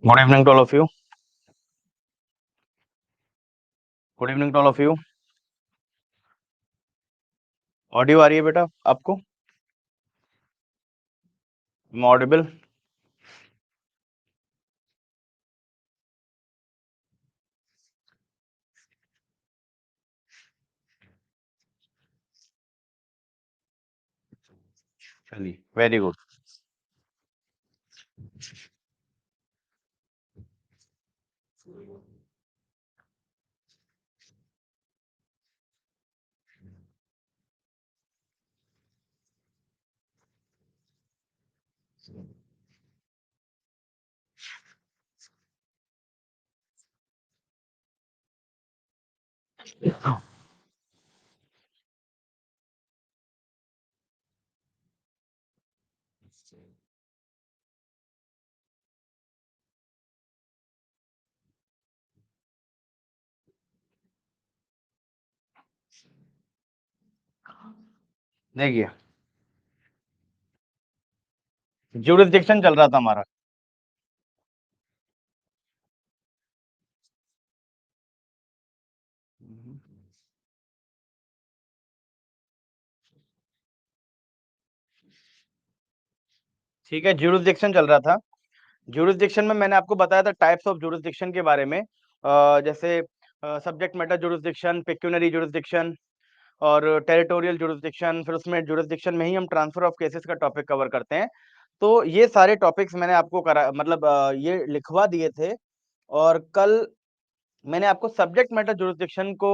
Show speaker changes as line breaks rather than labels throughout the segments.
Good evening to all of you. Good evening to all of you. Audio आ रही है बेटा आपको? ऑडिबल? चलिए, वेरी गुड। देखिए, ज्यूरिसडिक्शन चल रहा था हमारा। ठीक है, ज्यूरिसडिक्शन चल रहा था। ज्यूरिसडिक्शन में मैंने आपको बताया था टाइप्स ऑफ ज्यूरिसडिक्शन के बारे में। जैसे सब्जेक्ट मैटर ज्यूरिसडिक्शन, पेक्यूनियरी ज्यूरिसडिक्शन और टेरिटोरियल ज्यूरिसडिक्शन। फिर उसमें ज्यूरिसडिक्शन में ही हम ट्रांसफर ऑफ केसेस का टॉपिक कवर करते हैं। तो ये सारे टॉपिक्स मैंने आपको करा मतलब ये लिखवा दिए थे। और कल मैंने आपको सब्जेक्ट मैटर ज्यूरिसडिक्शन को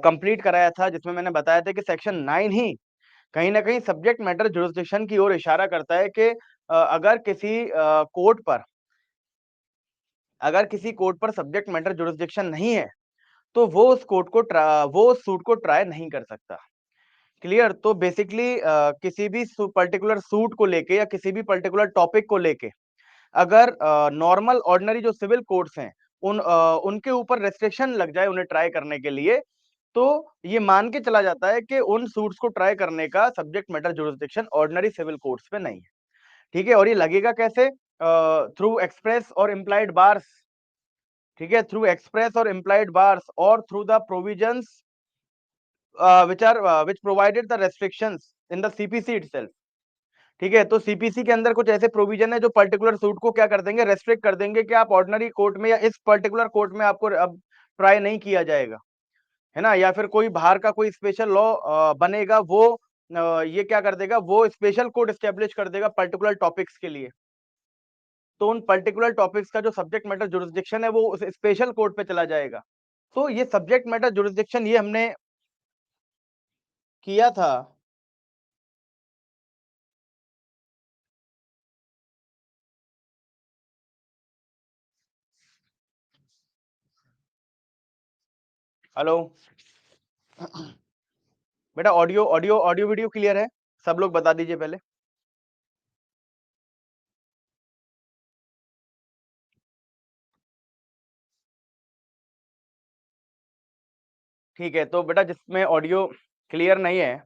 कंप्लीट कराया था, जिसमें मैंने बताया था कि सेक्शन 9 ही कहीं ना कहीं सब्जेक्ट मैटर जुरिस्डिक्शन की ओर इशारा करता है कि अगर किसी कोर्ट पर सब्जेक्ट मैटर जुरिस्डिक्शन नहीं है तो वो उस सूट को ट्राई नहीं कर सकता। क्लियर? तो बेसिकली किसी भी पर्टिकुलर सूट को लेके या किसी भी पर्टिकुलर टॉपिक को लेके अगर नॉर्मल ऑर्डिनरी जो सिविल कोर्ट्स हैं उनके ऊपर रेस्ट्रिक्शन लग जाए उन्हें ट्राई करने के लिए, तो ये मान के चला जाता है कि उन सूट्स को ट्राई करने का subject matter jurisdiction ordinary civil courts पे नहीं है। ठीक है? और ये लगेगा कैसे? थ्रू एक्सप्रेस और इम्प्लाइड बार्स। ठीक है? थ्रू एक्सप्रेस और इम्प्लाइड बार्स और through the provisions which provided the restrictions in the CPC itself। ठीक है? तो सीपीसी के अंदर कुछ ऐसे प्रोविजन है जो पर्टिकुलर सूट को क्या कर देंगे? रेस्ट्रिक्ट कर देंगे कि आप ऑर्डिनरी कोर्ट में या इस पर्टिकुलर कोर्ट में आपको अब ट्राई नहीं किया जाएगा, है ना? या फिर कोई बाहर का कोई स्पेशल लॉ बनेगा, वो ये क्या कर देगा? वो स्पेशल कोर्ट एस्टेब्लिश कर देगा पर्टिकुलर टॉपिक्स के लिए। तो उन पर्टिकुलर टॉपिक्स का जो सब्जेक्ट मैटर जुरिस्डिक्शन है वो उस स्पेशल कोर्ट पे चला जाएगा। तो ये सब्जेक्ट मैटर जुरिस्डिक्शन ये हमने किया था। हेलो बेटा, audio audio audio video clear है? सब लोग बता दीजिए पहले। ठीक है, तो बेटा जिसमें ऑडियो क्लियर नहीं है,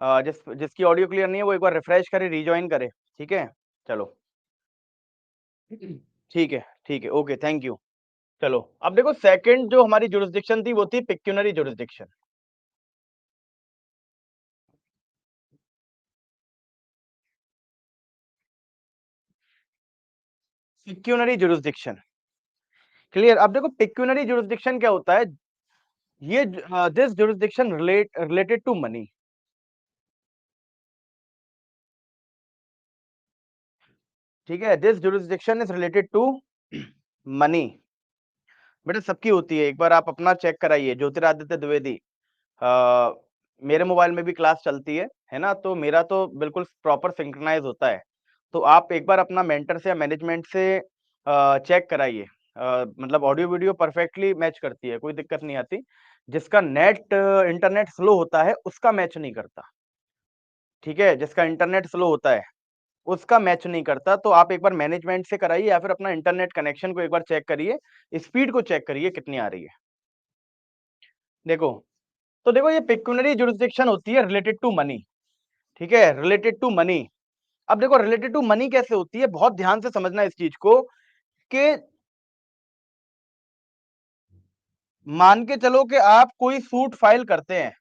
जिसकी ऑडियो क्लियर नहीं है वो एक बार रिफ्रेश करे, रिजॉइन करे। ठीक है? चलो ठीक है, ठीक है, ओके, थैंक यू। चलो अब देखो, सेकंड जो हमारी जुरिस्डिक्शन थी वो थी pecuniary jurisdiction. Pecuniary jurisdiction, clear? अब देखो पिक्यूनरी जुरिस्डिक्शन क्या होता है? ये this jurisdiction related to money. ठीक है? This jurisdiction is related to money. बेटा सबकी होती है, एक बार आप अपना चेक कराइए। ज्योतिरादित्य द्विवेदी, मेरे मोबाइल में भी क्लास चलती है ना? तो मेरा तो बिल्कुल प्रॉपर सिंक्रोनाइज होता है। तो आप एक बार अपना मेंटर से या मैनेजमेंट से चेक कराइए। मतलब ऑडियो वीडियो परफेक्टली मैच करती है, कोई दिक्कत नहीं आती। जिसका इंटरनेट स्लो होता है उसका मैच नहीं करता। ठीक है? जिसका इंटरनेट स्लो होता है उसका मैच नहीं करता। तो आप एक बार मैनेजमेंट से कराइए या फिर अपना इंटरनेट कनेक्शन को एक बार चेक करिए, स्पीड को चेक करिए कितनी आ रही है। देखो, तो देखो ये पिक्यूनरी जुरिस्डिक्शन होती है रिलेटेड टू मनी। ठीक है? Related to money. अब देखो रिलेटेड टू मनी कैसे होती है, बहुत ध्यान से समझना इस चीज को कि मान के चलो कि आप कोई सूट फाइल करते हैं।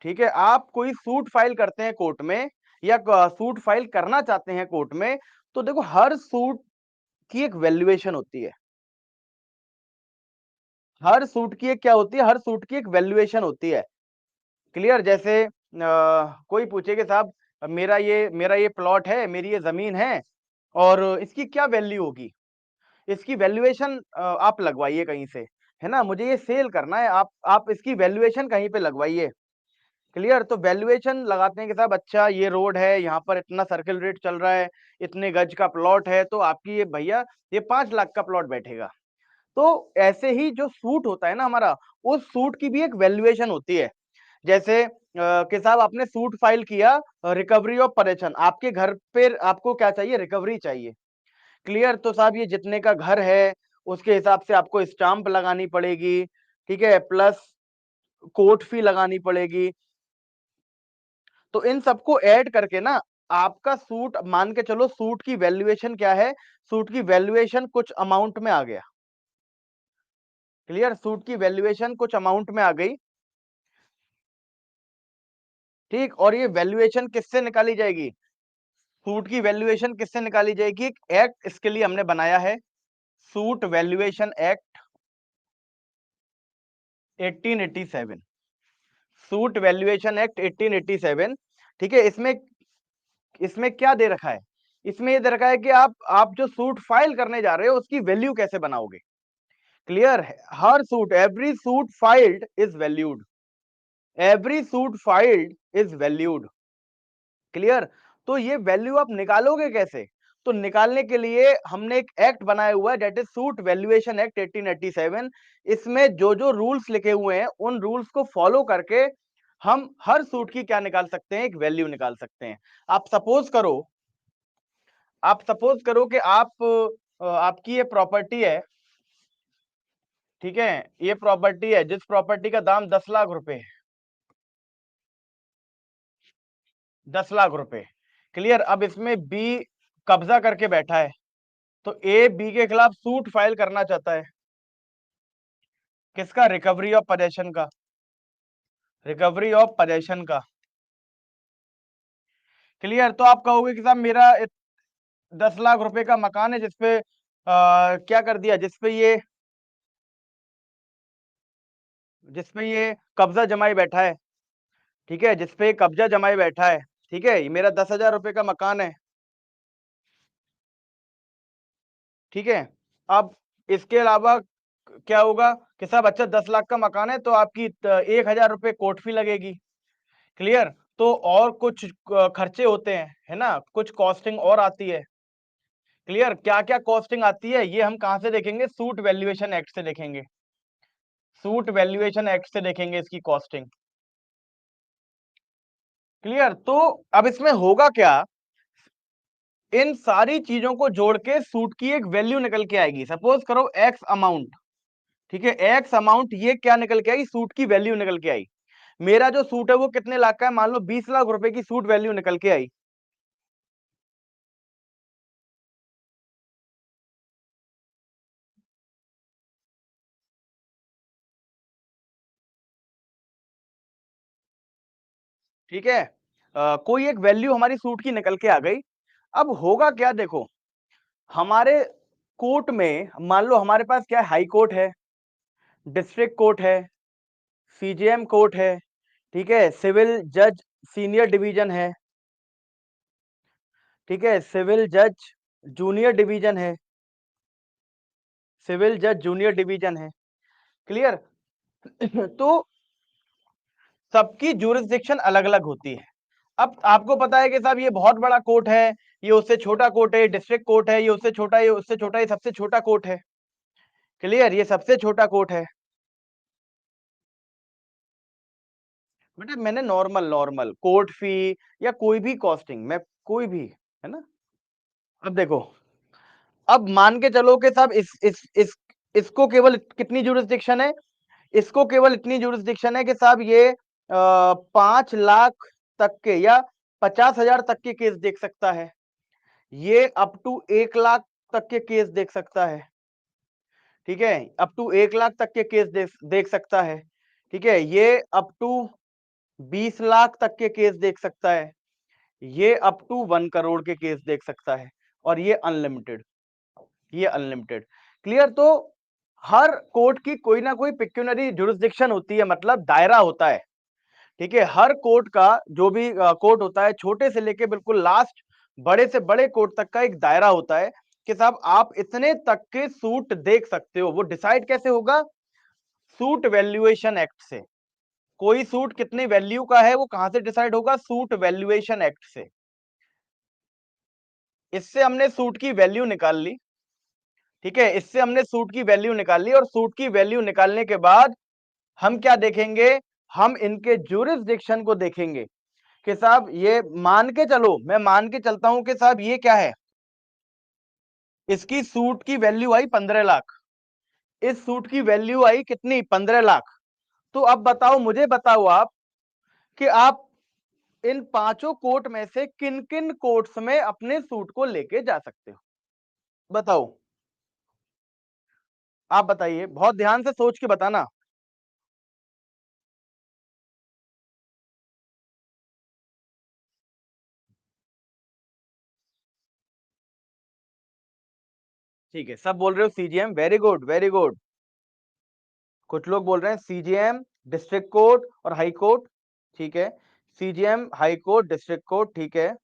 ठीक है? आप कोई सूट फाइल करते हैं कोर्ट में या सूट फाइल करना चाहते हैं कोर्ट में, तो देखो हर सूट की एक वैल्यूएशन होती है। हर सूट की एक क्या होती है? हर सूट की एक वैल्यूएशन होती है। क्लियर? जैसे कोई पूछे कि साहब मेरा ये प्लॉट है, मेरी ये जमीन है और इसकी क्या वैल्यू होगी? इसकी वैल्यूएशन आप लगवाइए कहीं से, है ना? मुझे ये सेल करना है, आप इसकी वैल्यूएशन कहीं पे लगवाइए। क्लियर? तो वैल्यूएशन लगाते हैं कि साहब अच्छा ये रोड है, यहाँ पर इतना सर्किल रेट चल रहा है, इतने गज का प्लॉट है, तो आपकी ये भैया ये 5 लाख का प्लॉट बैठेगा। तो ऐसे ही जो सूट होता है ना हमारा, उस सूट की भी एक वैल्यूएशन होती है। जैसे कि साहब आपने सूट फाइल किया, रिकवरी ऑफ परेशान, आपके घर पे आपको क्या चाहिए? रिकवरी चाहिए। क्लियर? तो साहब ये जितने का घर है उसके हिसाब से आपको स्टाम्प लगानी पड़ेगी। ठीक है? प्लस कोर्ट फी लगानी पड़ेगी। तो इन सबको ऐड करके ना आपका सूट, मान के चलो सूट की वैल्यूएशन क्या है? सूट की वैल्यूएशन कुछ अमाउंट में आ गया। क्लियर? सूट की वैल्यूएशन कुछ अमाउंट में आ गई। ठीक? और ये वैल्यूएशन किससे निकाली जाएगी? सूट की वैल्यूएशन किससे निकाली जाएगी? एक एक्ट इसके लिए हमने बनाया है, suit valuation act 1887। Suit valuation act 1887। ठीक है? इसमें इसमें क्या दे रखा है? इसमें ये दे रखा है कि आप जो सूट फाइल करने जा रहे हो उसकी वैल्यू कैसे बनाओगे। क्लियर है? हर suit, every suit filed is valued, every suit filed is valued. Clear? तो ये वैल्यू आप निकालोगे कैसे? तो निकालने के लिए हमने एक एक्ट बनाया हुआ है, that is suit valuation act 1887। इसमें जो जो रूल्स लिखे हुए हैं उन रूल्स को फॉलो करके हम हर सूट की क्या निकाल सकते हैं, एक वैल्यू निकाल सकते हैं। आप सपोज करो, कि आपकी ये प्रॉपर्टी है, ठीक है, ये प्रॉपर्टी है जिस प्रॉपर्टी का दाम 10 लाख रुपए है, 10 लाख रुपए। क्लियर? अब इसमें बी कब्जा करके बैठा है, तो ए बी के खिलाफ सूट फाइल करना चाहता है। किसका? रिकवरी ऑफ पोजेशन का, रिकवरी ऑफ पोजेशन का। क्लियर? तो आप कहोगे कि साहब मेरा 10 लाख रुपए का मकान है जिसपे क्या कर दिया, जिसपे ये कब्जा जमाई बैठा है, ठीक है, जिसपे कब्जा जमाई बैठा है, ठीक है, ये मेरा 10,000 रुपए का मकान है, ठीक है। अब इसके अलावा क्या होगा कि साहब अच्छा 10 लाख का मकान है तो आपकी 1,000 रुपए कोर्ट फी लगेगी। क्लियर? तो और कुछ खर्चे होते हैं, है ना, कुछ कॉस्टिंग और आती है। क्लियर? क्या क्या कॉस्टिंग आती है ये हम कहां से देखेंगे? सूट वैल्यूएशन एक्ट से देखेंगे, सूट वैल्यूएशन एक्ट से देखेंगे इसकी कॉस्टिंग। क्लियर? तो अब इसमें होगा क्या, इन सारी चीजों को जोड़ के सूट की एक वैल्यू निकल के आएगी। सपोज करो एक्स अमाउंट, ठीक है, एक्स अमाउंट, ये क्या निकल के आई? सूट की वैल्यू निकल के आई। मेरा जो सूट है वो कितने लाख का है? मान लो 20 लाख रुपए की सूट वैल्यू निकल के आई। ठीक है, कोई एक वैल्यू हमारी सूट की निकल के आ गई। अब होगा क्या, देखो, हमारे कोर्ट में मान लो हमारे पास क्या है, हाई कोर्ट है, डिस्ट्रिक्ट कोर्ट है, सीजेएम कोर्ट है, ठीक है, सिविल जज सीनियर डिवीजन है, ठीक है, सिविल जज जूनियर डिवीजन है, सिविल जज जूनियर डिवीजन है। क्लियर? तो सबकी ज्यूरिसडिक्शन अलग अलग होती है। अब आपको पता है कि साहब ये बहुत बड़ा कोर्ट है, ये उससे छोटा कोर्ट है, डिस्ट्रिक्ट कोर्ट है, ये उससे छोटा, ये उससे छोटा, ये सबसे छोटा कोर्ट है। क्लियर? ये सबसे छोटा कोर्ट है। बेटा मैंने नॉर्मल नॉर्मल कोर्ट फी या कोई भी कॉस्टिंग में, कोई भी, है ना। अब देखो, अब मान के चलो कि साहब इस इसको केवल कितनी ज्यूरिसडिक्शन है, इसको केवल इतनी ज्यूरिसडिक्शन है कि साहब ये 5 लाख तक के या 50,000 तक के केस देख सकता है, ये अप टू 1 लाख तक के केस देख सकता है, ठीक है, अप टू 1 लाख तक के केस देख सकता है, ठीक है, ये अप टू 20 लाख तक के केस देख सकता है, ये अप टू 1 करोड़ के केस देख सकता है, और ये अनलिमिटेड, ये अनलिमिटेड। क्लियर? तो हर कोर्ट की कोई ना कोई पिक्यूनरी जुरिस्डिक्शन होती है, मतलब दायरा होता है, ठीक है। हर कोर्ट का जो भी कोर्ट होता है, छोटे से लेके बिल्कुल लास्ट बड़े से बड़े कोर्ट तक का एक दायरा होता है कि साहब आप इतने तक के सूट देख सकते हो। वो डिसाइड कैसे होगा? सूट वैल्यूएशन एक्ट से। कोई सूट कितनी वैल्यू का है वो कहां से डिसाइड होगा? सूट वैल्यूएशन एक्ट से। इससे हमने सूट की वैल्यू निकाल ली, ठीक है, इससे हमने सूट की वैल्यू निकाल ली, और सूट की वैल्यू निकालने के बाद हम क्या देखेंगे? हम इनके ज्यूरिसडिक्शन को देखेंगे कि साहब ये मान के चलो, मैं मान के चलता हूं कि साहब ये क्या है, इसकी सूट की वैल्यू आई 15 लाख, इस सूट की वैल्यू आई कितनी? 15 लाख। तो अब बताओ, मुझे बताओ आप कि आप इन पांचों कोर्ट में से किन किन कोर्ट्स में अपने सूट को लेके जा सकते हो? बताओ, आप बताइए, बहुत ध्यान से सोच के बताना। ठीक है, सब बोल रहे हो CGM, very good very good. कुछ लोग बोल रहे हैं सीजीएम, डिस्ट्रिक्ट कोर्ट और हाई कोर्ट, ठीक है, CGM, high court, district court, ठीक है।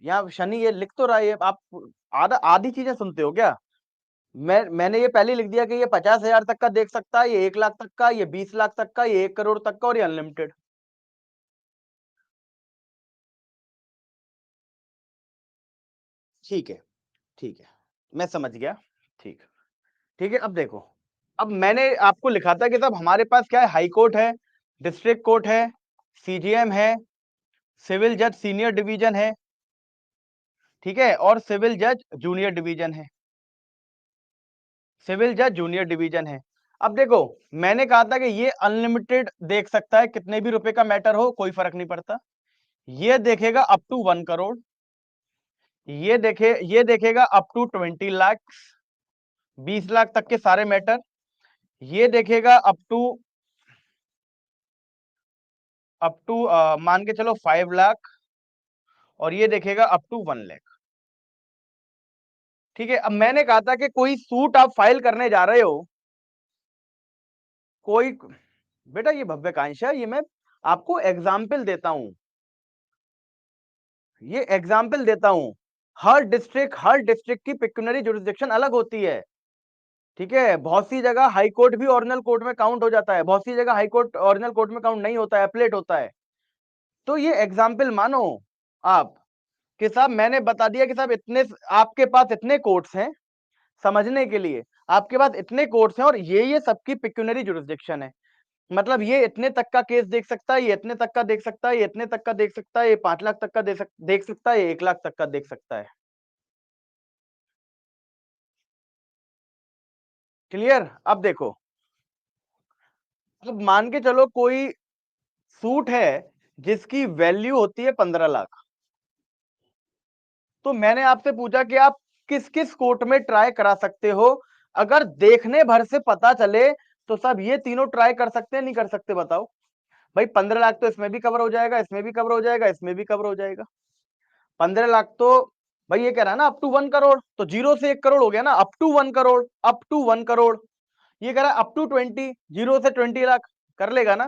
यहाँ शनि ये लिख तो रहा है, आप आधा आधी चीजें सुनते हो क्या? मैंने ये पहले ही लिख दिया कि ये 50,000 तक का देख सकता है, ये 1 लाख तक का, ये 20 लाख तक का, ये 1 करोड़ तक का और ये अनलिमिटेड। ठीक है, ठीक है। मैं समझ गया। ठीक। ठीक है, अब देखो, अब मैंने आपको लिखा था कि साहब हमारे पास क्या है, हाई कोर्ट है, डिस्ट्रिक्ट कोर्ट है, सीजीएम है, सिविल जज सीनियर डिवीजन है, ठीक है, और सिविल जज जूनियर डिवीजन है। सिविल जज जूनियर डिवीजन है। अब देखो, मैंने कहा था कि ये अनलिमिटेड देख सकता है, कितने भी रुपए का मैटर हो कोई फर्क नहीं पड़ता। ये देखेगा अप टू 1 करोड़, ये देखेगा अप टू 20 लाख, 20 लाख तक के सारे मैटर। ये देखेगा अप टू मान के चलो 5 लाख, और ये देखेगा अप टू 1 लाख। ठीक है, अब मैंने कहा था कि कोई सूट आप फाइल करने जा रहे हो, कोई, बेटा ये भव्यकांक्षा, ये मैं आपको एग्जाम्पल देता हूं, ये एग्जाम्पल देता हूं। हर डिस्ट्रिक्ट की पिक्यूनरी जुरिस्डिक्शन अलग होती है। ठीक है, बहुत सी जगह हाई कोर्ट भी ऑरिजिनल कोर्ट में काउंट हो जाता है, बहुत सी जगह हाई कोर्ट ऑरिजिनल कोर्ट में काउंट नहीं होता है, एप्लेट होता है। तो ये एग्जाम्पल मानो आप, कि साहब मैंने बता दिया कि साहब इतने, आपके पास इतने कोर्ट्स हैं समझने के लिए, आपके पास इतने कोर्ट्स हैं और ये सबकी पिक्यूनरी जुरिस्डिक्शन है। मतलब ये इतने तक का केस देख सकता है, ये इतने तक का देख सकता है, ये इतने तक का देख सकता है, ये 5 लाख तक का देख सकता है, ये 1 लाख तक का देख सकता है। क्लियर? अब देखो, अब मान के चलो कोई सूट है जिसकी वैल्यू होती है 15 लाख। तो मैंने आपसे पूछा कि आप किस किस कोर्ट में ट्राई करा सकते हो। अगर देखने भर से पता चले तो सब ये तीनों ट्राई कर सकते हैं, नहीं कर सकते बताओ? भाई 15 लाख तो इसमें भी कवर हो जाएगा, इसमें भी कवर हो जाएगा, इसमें भी कवर हो जाएगा। 15 लाख तो, भाई ये कह रहा है ना अप टू 1 करोड़, तो 0 से 1 करोड़ हो गया ना, up to 1 crore, up to 1 crore. ये कह रहा है अप टू 20, 0 से 20 लाख, कर लेगा ना?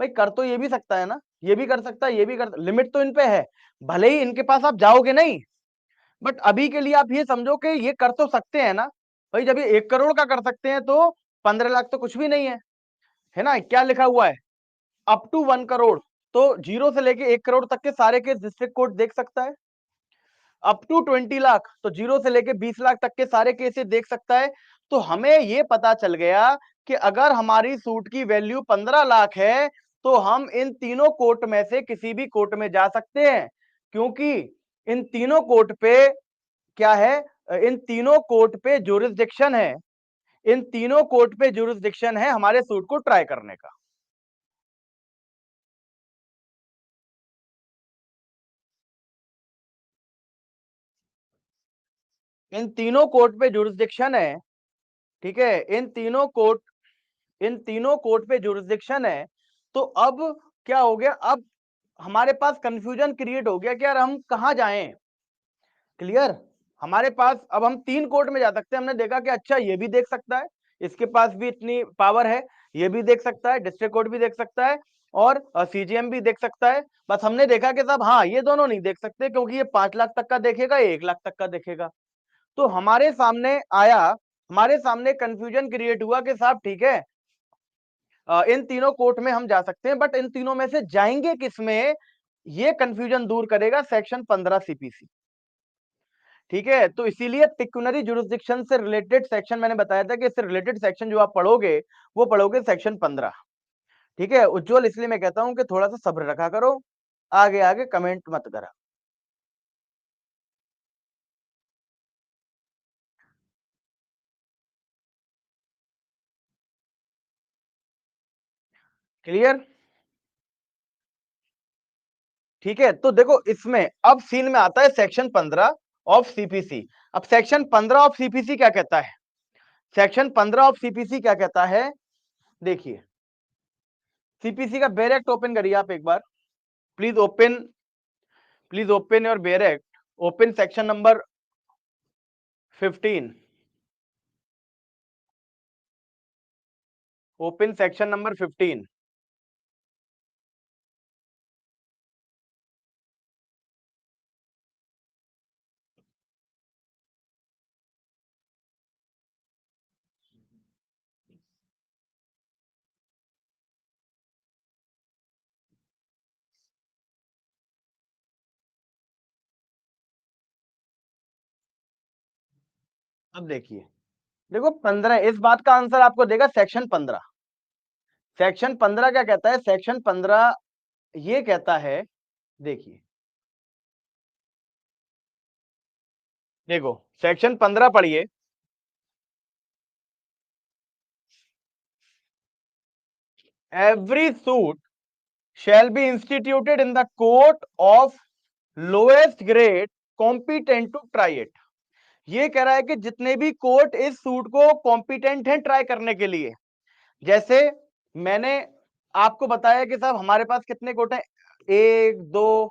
भाई कर तो ये भी सकता है ना, ये भी कर सकता है, ये भी कर, लिमिट तो इन पे है। भले ही इनके पास आप जाओगे नहीं, बट अभी के लिए आप ये समझो कि ये कर तो सकते हैं ना। भाई जब ये 1 करोड़ का कर सकते हैं तो 15 लाख तो कुछ भी नहीं है ना? क्या लिखा हुआ है? Up to 1 crore. तो 0 से लेके 1 करोड़ तक के सारे केस डिस्ट्रिक्ट कोर्ट देख सकता है। अप टू 20 लाख, तो 0 से लेके 20 लाख तक के सारे केसेस देख सकता है। तो हमें ये पता चल गया कि अगर हमारी सूट की वैल्यू 15 लाख है तो हम इन तीनों कोर्ट में से किसी भी कोर्ट में जा सकते हैं, क्योंकि इन तीनों कोर्ट पे क्या है, इन तीनों कोर्ट पे जुरिस्डिक्शन है, इन तीनों कोर्ट पे जुरिस्डिक्शन है हमारे सूट को ट्राई करने का। इन तीनों कोर्ट पे जुरिस्डिक्शन है, ठीक है, इन तीनों कोर्ट पे जुरिस्डिक्शन है। तो अब क्या हो गया, अब हमारे पास कंफ्यूजन क्रिएट हो गया कि यार हम कहां जाएं। क्लियर? हमारे पास अब हम 3 कोर्ट में जा सकते हैं। हमने देखा कि अच्छा ये भी देख सकता है, इसके पास भी इतनी पावर है, ये भी देख सकता है, डिस्ट्रिक्ट कोर्ट भी देख सकता है, और सीजीएम भी देख सकता है। बस हमने देखा कि साहब हाँ ये दोनों नहीं देख सकते, क्योंकि ये 5 लाख तक का देखेगा, ये 1 लाख तक का देखेगा। तो हमारे सामने आया, हमारे सामने कंफ्यूजन क्रिएट हुआ कि साहब ठीक है, इन तीनों कोर्ट में हम जा सकते हैं, बट इन तीनों में से जाएंगे किसमें, ये कंफ्यूजन दूर करेगा सेक्शन 15 सीपीसी। ठीक है, तो इसीलिए पिक्यूनरी जुरिस्डिक्शन से रिलेटेड सेक्शन मैंने बताया था कि इससे रिलेटेड सेक्शन जो आप पढ़ोगे वो पढ़ोगे सेक्शन 15। ठीक है उज्जवल, इसलिए मैं कहता हूं कि थोड़ा सा सब्र रखा करो, आगे आगे कमेंट मत करा। क्लियर? ठीक है, तो देखो इसमें अब सीन में आता है सेक्शन 15 ऑफ सीपीसी। अब सेक्शन 15 ऑफ सीपीसी क्या कहता है? सेक्शन 15 ऑफ सीपीसी क्या कहता है? देखिए, सीपीसी का बेरेक्ट ओपन करिए आप एक बार, please open, please open your bare act, open section number 15, open section number 15। अब देखिए, देखो 15 इस बात का आंसर आपको देगा सेक्शन 15। सेक्शन 15 क्या कहता है? सेक्शन 15 ये कहता है, देखिए देखो सेक्शन 15 पढ़िए। Every suit shall be instituted in the court of lowest grade competent to try it। ये कह रहा है कि जितने भी कोर्ट इस सूट को कॉम्पिटेंट हैं ट्राई करने के लिए, जैसे मैंने आपको बताया कि साहब हमारे पास कितने कोर्ट हैं, 1 2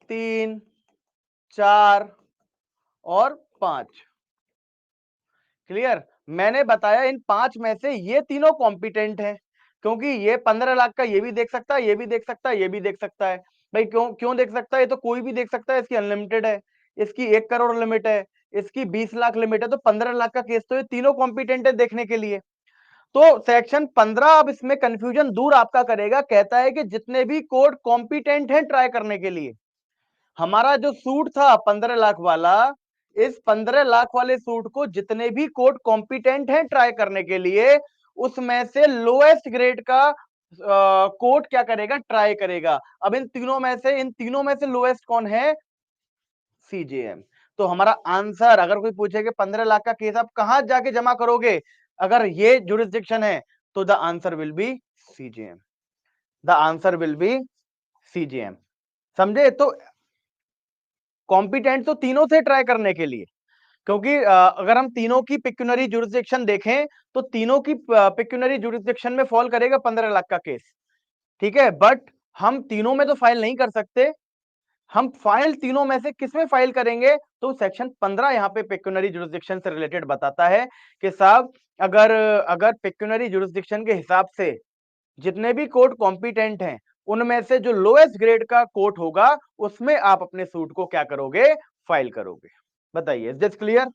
3 4 और 5। क्लियर? मैंने बताया इन 5 में से ये तीनों कॉम्पिटेंट हैं, क्योंकि ये 15 लाख का ये भी देख सकता है, ये भी देख सकता है, ये भी देख सकता है। भाई क्यों क्यों देख सकता है? ये तो कोई भी देख सकता है, इसकी अनलिमिटेड है, इसकी 1 करोड़ लिमिट है, इसकी 20 लाख लिमिट है, तो 15 लाख का केस तो ये तीनों कॉम्पिटेंट है देखने के लिए। तो सेक्शन 15 अब इसमें कंफ्यूजन दूर आपका करेगा, कहता है कि जितने भी कोर्ट कॉम्पिटेंट हैं ट्राई करने के लिए। हमारा जो सूट था 15 लाख वाला, इस 15 लाख वाले सूट को जितने भी कोर्ट कॉम्पिटेंट हैं ट्राई करने के लिए, उसमें से लोएस्ट ग्रेड का कोर्ट क्या करेगा? ट्राई करेगा। अब इन तीनों में से लोएस्ट कौन है? सीजेएम। तो हमारा आंसर, अगर कोई पूछे कि 15 लाख का केस आप कहां जाके जमा करोगे, अगर ये जुरिस्डिक्शन है, तो the answer will be CJM. The answer will be CJM. समझे? तो कॉम्पिटेंट तो तीनों थे ट्राई करने के लिए, क्योंकि अगर हम तीनों की पिक्यूनरी जुरिस्डिक्शन देखें, तो तीनों की पिक्यूनरी जुरिस्डिक्शन में फॉल करेगा 15 लाख का केस। ठीक है, बट हम तीनों में तो फाइल नहीं कर सकते। हम फाइल तीनों में से किसमें फाइल करेंगे? तो सेक्शन 15 यहाँ पे पिक्यूनरी जुरिस्डिक्शन से रिलेटेड बताता है कि साहब अगर अगर पिक्यूनरी जुरिस्डिक्शन के हिसाब से जितने भी कोर्ट कॉम्पिटेंट हैं, उनमें से जो लोएस्ट ग्रेड का कोर्ट होगा, उसमें आप अपने सूट को क्या करोगे? फाइल करोगे। बताइए, is this clear?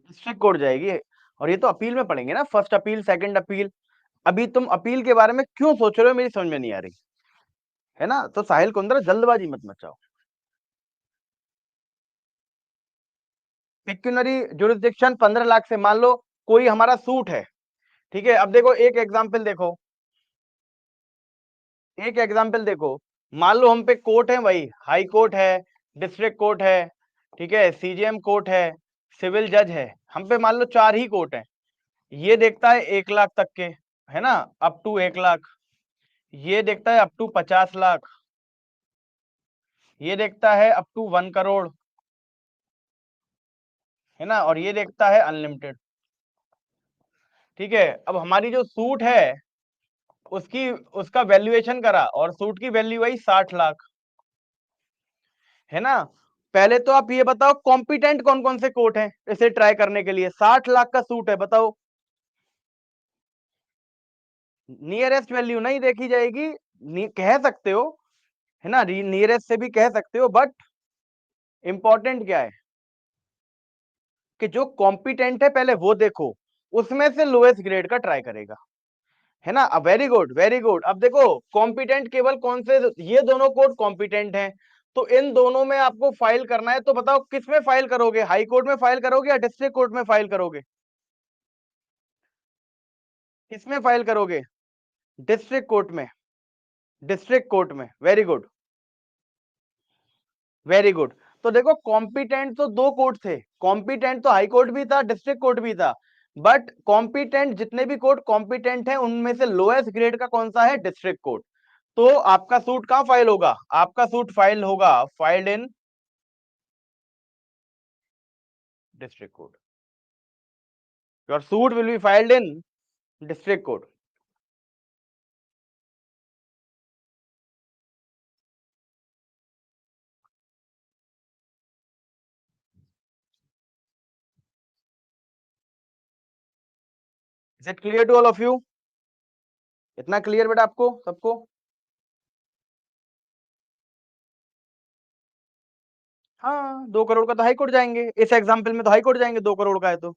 District court जाएगी, और ये तो अपील में पढ़ेंगे ना, फर्स्ट अपील, सेकंड अपील। अभी तुम अपील के बारे में क्यों सोच रहे हो, मेरी समझ में नहीं आ रही है ना। तो साहिल कुंद्रा जल्दबाजी मत मचाओ। पिक्यूनरी जुरिस्डिक्शन 15 लाख से, मान लो कोई हमारा सूट है, ठीक है। अब देखो एक एग्जाम्पल देखो, एक एग्जाम्पल देखो। मान लो हम पे कोर्ट है, वही हाई कोर्ट है, डिस्ट्रिक्ट कोर्ट है, ठीक है, सीजीएम कोर्ट है, सिविल जज है। हम पे मान लो 4 ही कोर्ट है। ये देखता है 1 लाख तक के, है ना, अप टू 1 लाख। ये देखता है अप टू 50 लाख। ये देखता है अप टू 1 करोड़, है ना, और ये देखता है अनलिमिटेड। ठीक है, अब हमारी जो सूट है, उसकी उसका वैल्यूएशन करा, और सूट की वैल्यू आई 60 लाख, है ना। पहले तो आप ये बताओ कॉम्पिटेंट कौन कौन से कोर्ट हैं इसे ट्राई करने के लिए? 60 लाख का सूट है, बताओ। नियरेस्ट वैल्यू नहीं देखी जाएगी, कह सकते हो, है ना, नियरेस्ट से भी कह सकते हो, बट इंपॉर्टेंट क्या है कि जो कॉम्पिटेंट है पहले वो देखो, उसमें से लोएस्ट ग्रेड का ट्राई करेगा, है ना। Very good, very good. अब देखो कॉम्पिटेंट केवल कौन से, ये दोनों कोर्ट कॉम्पिटेंट हैं, तो इन दोनों में आपको फाइल करना है। तो बताओ किस में फाइल करोगे? हाई कोर्ट में फाइल करोगे या डिस्ट्रिक्ट कोर्ट में फाइल करोगे? किस में फाइल करोगे? डिस्ट्रिक्ट कोर्ट में। डिस्ट्रिक्ट कोर्ट में, वेरी गुड, वेरी गुड। तो देखो कॉम्पिटेंट तो दो कोर्ट थे, कॉम्पिटेंट तो हाई कोर्ट भी था, डिस्ट्रिक्ट कोर्ट भी था, बट कॉम्पिटेंट जितने भी कोर्ट कॉम्पिटेंट हैं, उनमें से लोएस्ट ग्रेड का कौन सा है? District court. तो आपका सूट कहां फाइल होगा? आपका सूट फाइल होगा, filed in district court. Your suit will be filed in district court. Is it clear to all of you? इतना क्लियर बेटा आपको सबको? हाँ, 2 करोड़ का तो हाई कोर्ट जाएंगे, इस एग्जाम्पल में तो हाई कोर्ट जाएंगे, 2 करोड़ का है तो।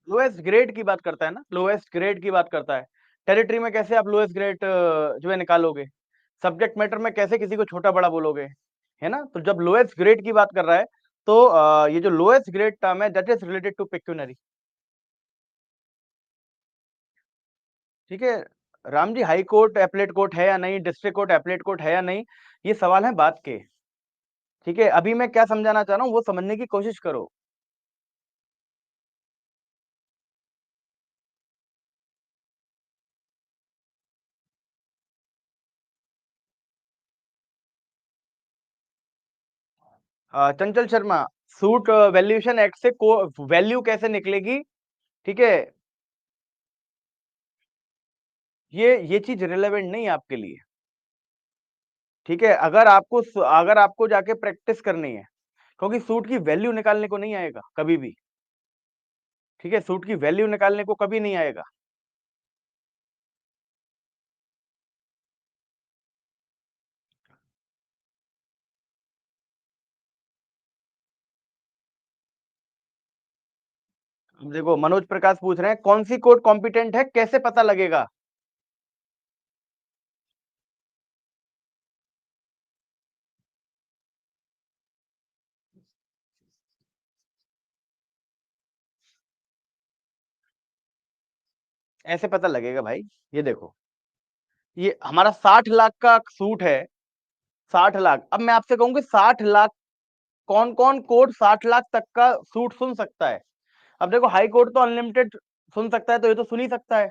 लोएस्ट ग्रेड की बात करता है ना, लोएस्ट ग्रेड की बात करता है। टेरिटरी में कैसे आप लोएस्ट ग्रेड जो है निकालोगे? सब्जेक्ट मैटर में कैसे किसी को छोटा बड़ा बोलोगे? है ना? तो जब लोएस्ट ग्रेड की बात कर रहा है तो ये जो लोएस्ट ग्रेड टर्म है that is related to pecuniary. ठीक है Ram ji, high court appellate court है या नहीं, डिस्ट्रिक्ट कोर्ट एपलेट कोर्ट है या नहीं, ये सवाल है बात के। ठीक है, अभी मैं क्या समझाना चाह रहा हूँ वो समझने की कोशिश करो। चंचल शर्मा, सूट वैल्यूएशन एक्ट से वैल्यू कैसे निकलेगी? ठीक है, ये चीज रिलेवेंट नहीं है आपके लिए। ठीक है, अगर आपको जाके प्रैक्टिस करनी है, क्योंकि सूट की वैल्यू निकालने को नहीं आएगा कभी भी। ठीक है, सूट की वैल्यू निकालने को कभी नहीं आएगा। अब देखो मनोज प्रकाश पूछ रहे हैं कौन सी कोर्ट कॉम्पिटेंट है, कैसे पता लगेगा? ऐसे पता लगेगा भाई। ये देखो, ये हमारा 60 लाख का सूट है। 60 लाख, अब मैं आपसे कहूंगी 60 लाख कौन कौन कोर्ट 60 लाख तक का सूट सुन सकता है? अब देखो, हाई कोर्ट तो अनलिमिटेड सुन सकता है, तो ये तो सुन ही सकता है।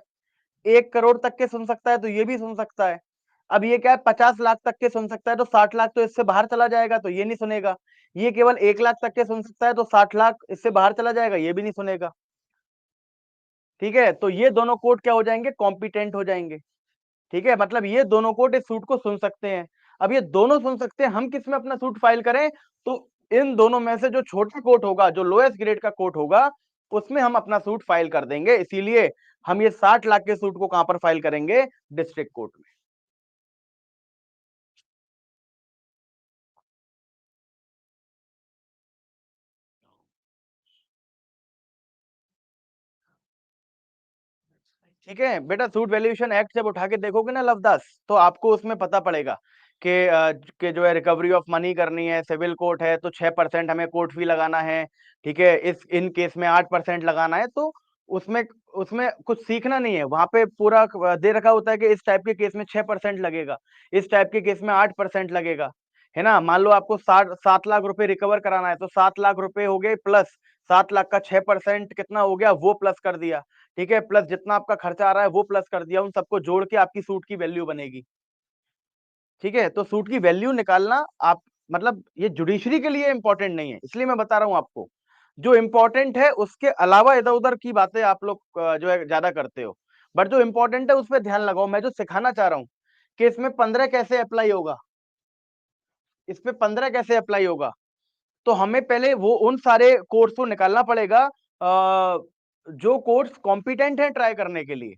1 करोड़ तक के सुन सकता है, तो ये भी सुन सकता है। अब ये क्या है, 50 लाख तक के सुन सकता है, तो 60 लाख तो इससे बाहर चला जाएगा, तो ये नहीं सुनेगा। ये केवल 1 लाख तक के सुन सकता है, तो 60 लाख इससे बाहर चला जाएगा, ये भी नहीं सुनेगा। ठीक है, तो ये दोनों कोर्ट क्या हो जाएंगे, कॉम्पिटेंट हो जाएंगे। ठीक है, मतलब ये दोनों कोर्ट इस सूट को सुन सकते हैं। अब ये दोनों सुन सकते हैं, हम किस में अपना सूट फाइल करें? तो इन दोनों में से जो छोटा कोर्ट होगा, जो लोएस्ट ग्रेड का कोर्ट होगा, उसमें हम अपना सूट फाइल कर देंगे। इसीलिए हम ये 60 लाख के सूट को कहां पर फाइल करेंगे? डिस्ट्रिक्ट कोर्ट में। ठीक है बेटा, सूट वैल्यूएशन एक्ट जब उठा के देखोगे ना लवदास, तो आपको उसमें पता पड़ेगा कि जो है रिकवरी ऑफ मनी करनी है, सिविल कोर्ट है तो 6% हमें कोर्ट फी लगाना है। ठीक है, इस इन केस में 8% लगाना है। तो उसमें उसमें कुछ सीखना नहीं है, वहां पे पूरा दे रखा होता है कि इस टाइप के केस में 6% लगेगा, इस टाइप के केस में 8% लगेगा। है ना? मान लो आपको 7 लाख रुपए रिकवर कराना है, तो 7 लाख रुपए हो गए प्लस 7 लाख का 6% कितना हो गया, वो प्लस कर दिया। ठीक है, प्लस जितना आपका खर्चा आ रहा है वो प्लस कर दिया, उन सबको जोड़ के आपकी सूट की वैल्यू बनेगी। ठीक है, तो सूट की वैल्यू निकालना आप मतलब ये जुडिशरी के लिए इंपॉर्टेंट नहीं है, इसलिए मैं बता रहा हूं आपको। जो इंपॉर्टेंट है उसके अलावा इधर उधर की बातें आप लोग जो है ज्यादा करते हो। बट जो इंपॉर्टेंट है उस पर ध्यान लगाओ। मैं जो सिखाना चाह रहा हूँ कि इसमें 15 कैसे अप्लाई होगा, इस पे 15 कैसे अप्लाई होगा, तो हमें पहले वो उन सारे कोर्स को निकालना पड़ेगा जो कोर्स कॉम्पिटेंट है ट्राई करने के लिए।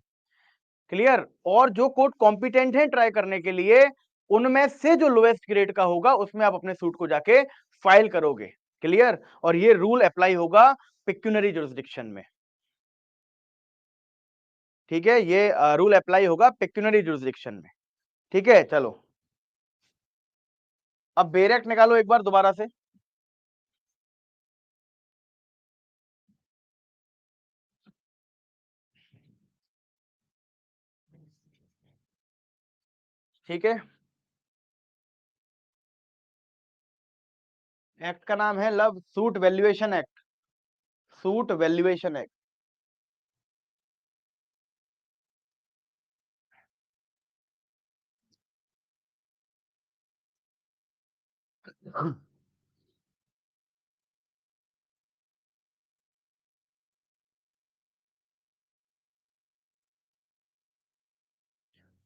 क्लियर? और जो कोर्ट कॉम्पिटेंट है ट्राई करने के लिए, उनमें से जो लोएस्ट ग्रेड का होगा उसमें आप अपने सूट को जाके फाइल करोगे। क्लियर? और ये रूल अप्लाई होगा पिक्यूनरी जुरिस्डिक्शन में। ठीक है, ये रूल अप्लाई होगा पिक्यूनरी जुरिस्डिक्शन में। ठीक है, चलो अब बेरेक्ट निकालो एक बार दोबारा से। ठीक है, एक्ट का नाम है love suit valuation act. Suit valuation act.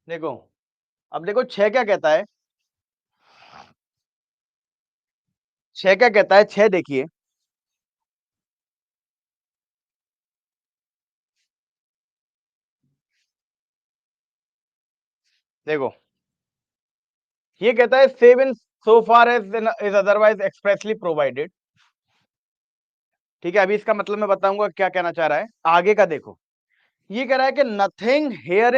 देखो, अब देखो 6 क्या कहता है, 6 क्या कहता है, 6 देखिए, देखो ये कहता है save in so far as is otherwise expressly provided. ठीक है, अभी इसका मतलब मैं बताऊंगा क्या कहना चाह रहा है। आगे का देखो, ये कह रहा है कि nothing here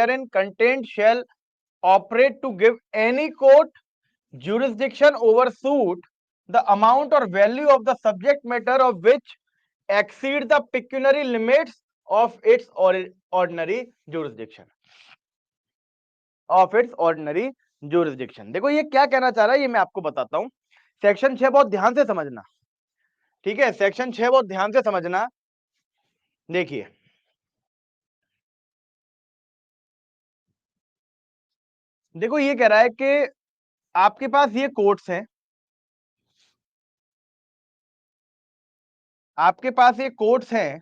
in contained shall operate to give any court jurisdiction over suit the amount or value of the subject matter of which exceed the pecuniary limits of its ordinary jurisdiction देखो ये क्या कहना चाह रहा है, ये मैं आपको बताता हूं। सेक्शन 6 बहुत ध्यान से समझना। ठीक है, सेक्शन 6 बहुत ध्यान से समझना। देखिए, देखो ये कह रहा है कि आपके पास ये कोर्ट्स हैं, आपके पास ये कोर्ट्स हैं,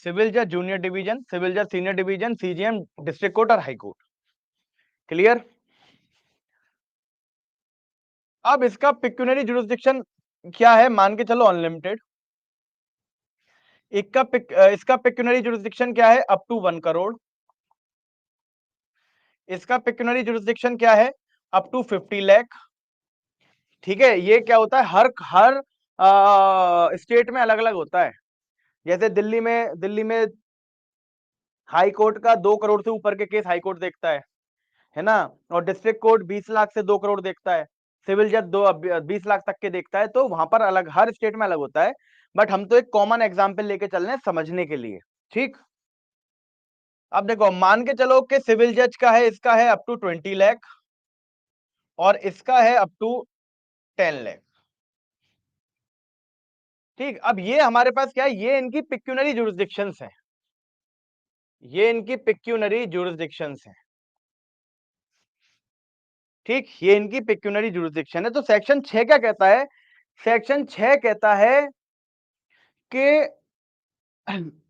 सिविल जज जूनियर डिवीजन, सिविल जज senior division, CGM, district court और हाई कोर्ट। क्लियर? अब इसका पिक्यूनरी जुरिस्डिक्शन क्या है, मान के चलो अनलिमिटेड। इसका पिक्यूनरी जुरिस्डिक्शन क्या है, अप टू 1 करोड़। इसका पिक्यूनरी जुरिस्डिक्शन क्या है, अप टू 50 लाख। ठीक है, ये क्या होता है, हर हर स्टेट में अलग अलग होता है। जैसे दिल्ली में हाई कोर्ट का 2 करोड़ से ऊपर के केस हाई कोर्ट देखता है ना। और डिस्ट्रिक्ट कोर्ट 20 लाख से 2 करोड़ देखता है। सिविल जज 20 लाख तक के देखता है। तो वहां पर अलग, हर स्टेट में अलग होता है। बट हम तो एक कॉमन एग्जाम्पल लेके चल रहे हैं समझने के लिए। ठीक, अब देखो मान के चलो कि सिविल जज का है, इसका है अप टू 20 लाख और इसका है अप टू 10 लाख। ठीक, अब ये हमारे पास क्या है, ये इनकी पिक्यूनरी जुरिस्डिक्शंस है, ये इनकी पिक्यूनरी जुरिस्डिक्शंस है। ठीक, ये इनकी पिक्यूनरी जुरिस्डिक्शन है। तो सेक्शन 6 क्या कहता है, सेक्शन 6 कहता है कि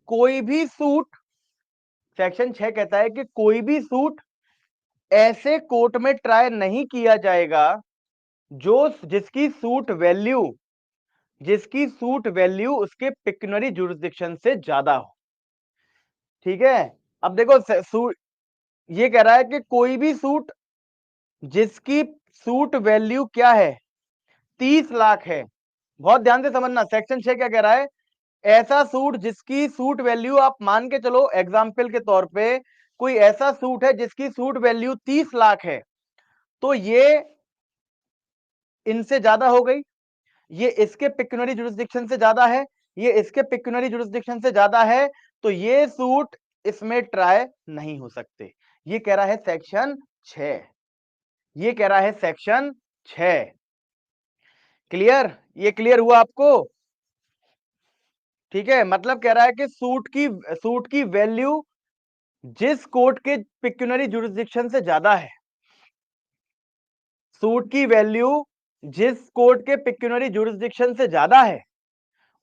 कोई भी सूट, सेक्शन 6 कहता है कि कोई भी सूट ऐसे कोर्ट में ट्राई नहीं किया जाएगा जो जिसकी सूट वैल्यू उसके पिक्यूनरी जुरिस्डिक्शन से ज्यादा हो। ठीक है, अब देखो ये कह रहा है कि कोई भी सूट जिसकी सूट वैल्यू क्या है, 30 लाख है। बहुत ध्यान से समझना, सेक्शन 6 क्या कह रहा है, ऐसा सूट जिसकी सूट वैल्यू, आप मान के चलो एग्जाम्पल के तौर पे कोई ऐसा सूट है जिसकी सूट वैल्यू 30 लाख है, तो ये इनसे ज्यादा हो गई, ये इसके पिक्यूनरी जुरिस्डिक्शन से ज्यादा है, ये इसके पिक्यूनरी जुरिस्डिक्शन से ज्यादा है, तो ये सूट इसमें ट्राई नहीं हो सकते। ये कह रहा है सेक्शन 6, ये कह रहा है सेक्शन 6। क्लियर? ये क्लियर हुआ आपको? ठीक है, मतलब कह रहा है कि सूट की वैल्यू जिस कोर्ट के पिक्यूनरी जुरिस्डिक्शन से ज्यादा है, सूट की वैल्यू जिस कोर्ट के पिक्यूनरी जुरिस्डिक्शन से ज्यादा है,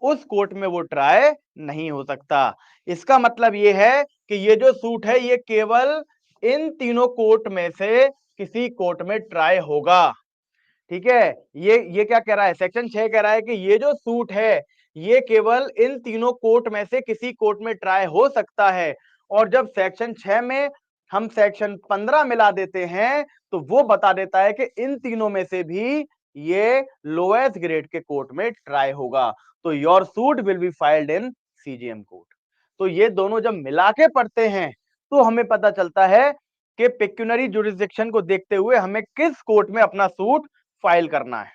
उस कोर्ट में वो ट्राई नहीं हो सकता। इसका मतलब ये है कि ये जो सूट है ये केवल इन तीनों कोर्ट में से किसी कोर्ट में ट्राई होगा। ठीक है, ये क्या कह रहा है, सेक्शन 6 कह रहा है कि ये जो सूट है ये केवल इन तीनों कोर्ट में से किसी कोर्ट में ट्राई हो सकता है। और जब सेक्शन 6 में हम सेक्शन 15 मिला देते हैं तो वो बता देता है कि इन तीनों में से भी ये लोएस्ट ग्रेड के कोर्ट में ट्राई होगा। तो your suit will be filed in CGM court. तो ये दोनों जब मिला के पढ़ते हैं तो हमें पता चलता है कि पिक्यूनरी जुरिस्डिक्शन को देखते हुए हमें किस कोर्ट में अपना सूट फाइल करना है।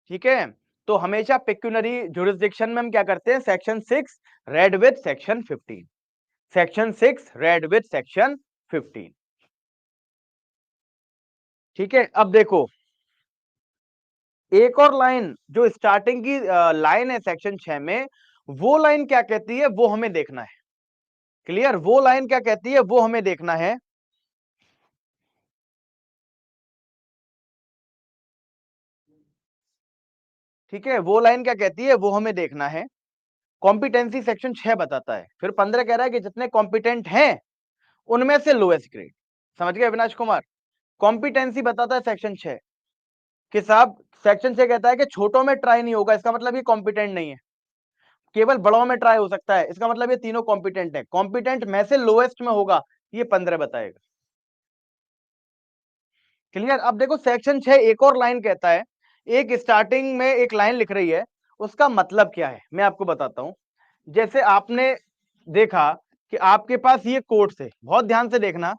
ठीक है, तो हमेशा पिक्यूनरी जुरिस्डिक्शन में हम क्या करते हैं, section 6 red with section 15, section 6 red with section 15। ठीक है, अब देखो एक और लाइन जो स्टार्टिंग की लाइन है सेक्शन 6 में, वो लाइन क्या कहती है वो हमें देखना है। क्लियर? वो लाइन क्या कहती है वो हमें देखना है। ठीक है, वो लाइन क्या कहती है वो हमें देखना है। कॉम्पिटेंसी सेक्शन 6 बताता है, फिर 15 कह रहा है कि जितने कॉम्पिटेंट हैं उनमें से लोएस्ट ग्रेड। समझ गए अविनाश कुमार? कॉम्पिटेंसी बताता है सेक्शन 6 कि साहब, सेक्शन 6 कहता है कि छोटों में ट्राई नहीं होगा, इसका मतलब ये कॉम्पिटेंट नहीं है। केवल बड़ों में ट्राई हो सकता है, इसका मतलब ये तीनों कॉम्पिटेंट है। कॉम्पिटेंट में से लोएस्ट में होगा, ये 15 बताएगा। क्लियर? अब देखो सेक्शन 6 एक और लाइन कहता है, एक स्टार्टिंग में एक लाइन लिख रही है, उसका मतलब क्या है मैं आपको बताता हूं। जैसे आपने देखा कि आपके पास ये कोर्स है, बहुत ध्यान से देखना,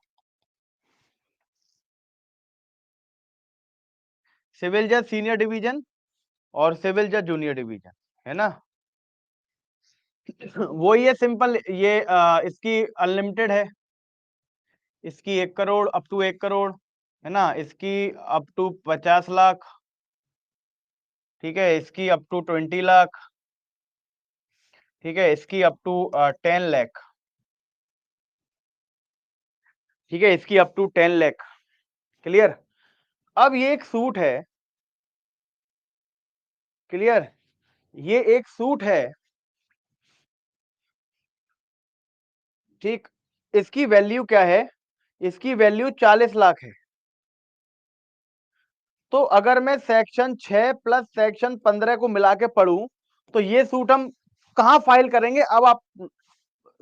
सिविल जज सीनियर डिवीजन और सिविल जज जूनियर डिवीजन, है ना? वही है सिंपल, ये इसकी अनलिमिटेड है, इसकी 1 करोड़ अप टू 1 करोड़, है ना? इसकी अप टू 50 लाख, ठीक है? इसकी अप टू 20 लाख, ठीक है? इसकी अप टू 10 लाख, ठीक है? इसकी अप टू 10 लाख। क्लियर? अब ये एक सूट है, क्लियर? ये एक सूट है, ठीक? इसकी वैल्यू क्या है? इसकी वैल्यू 40 लाख है। तो अगर मैं सेक्शन 6 प्लस सेक्शन 15 को मिला के पढ़ूं तो ये सूट हम कहां फाइल करेंगे, अब आप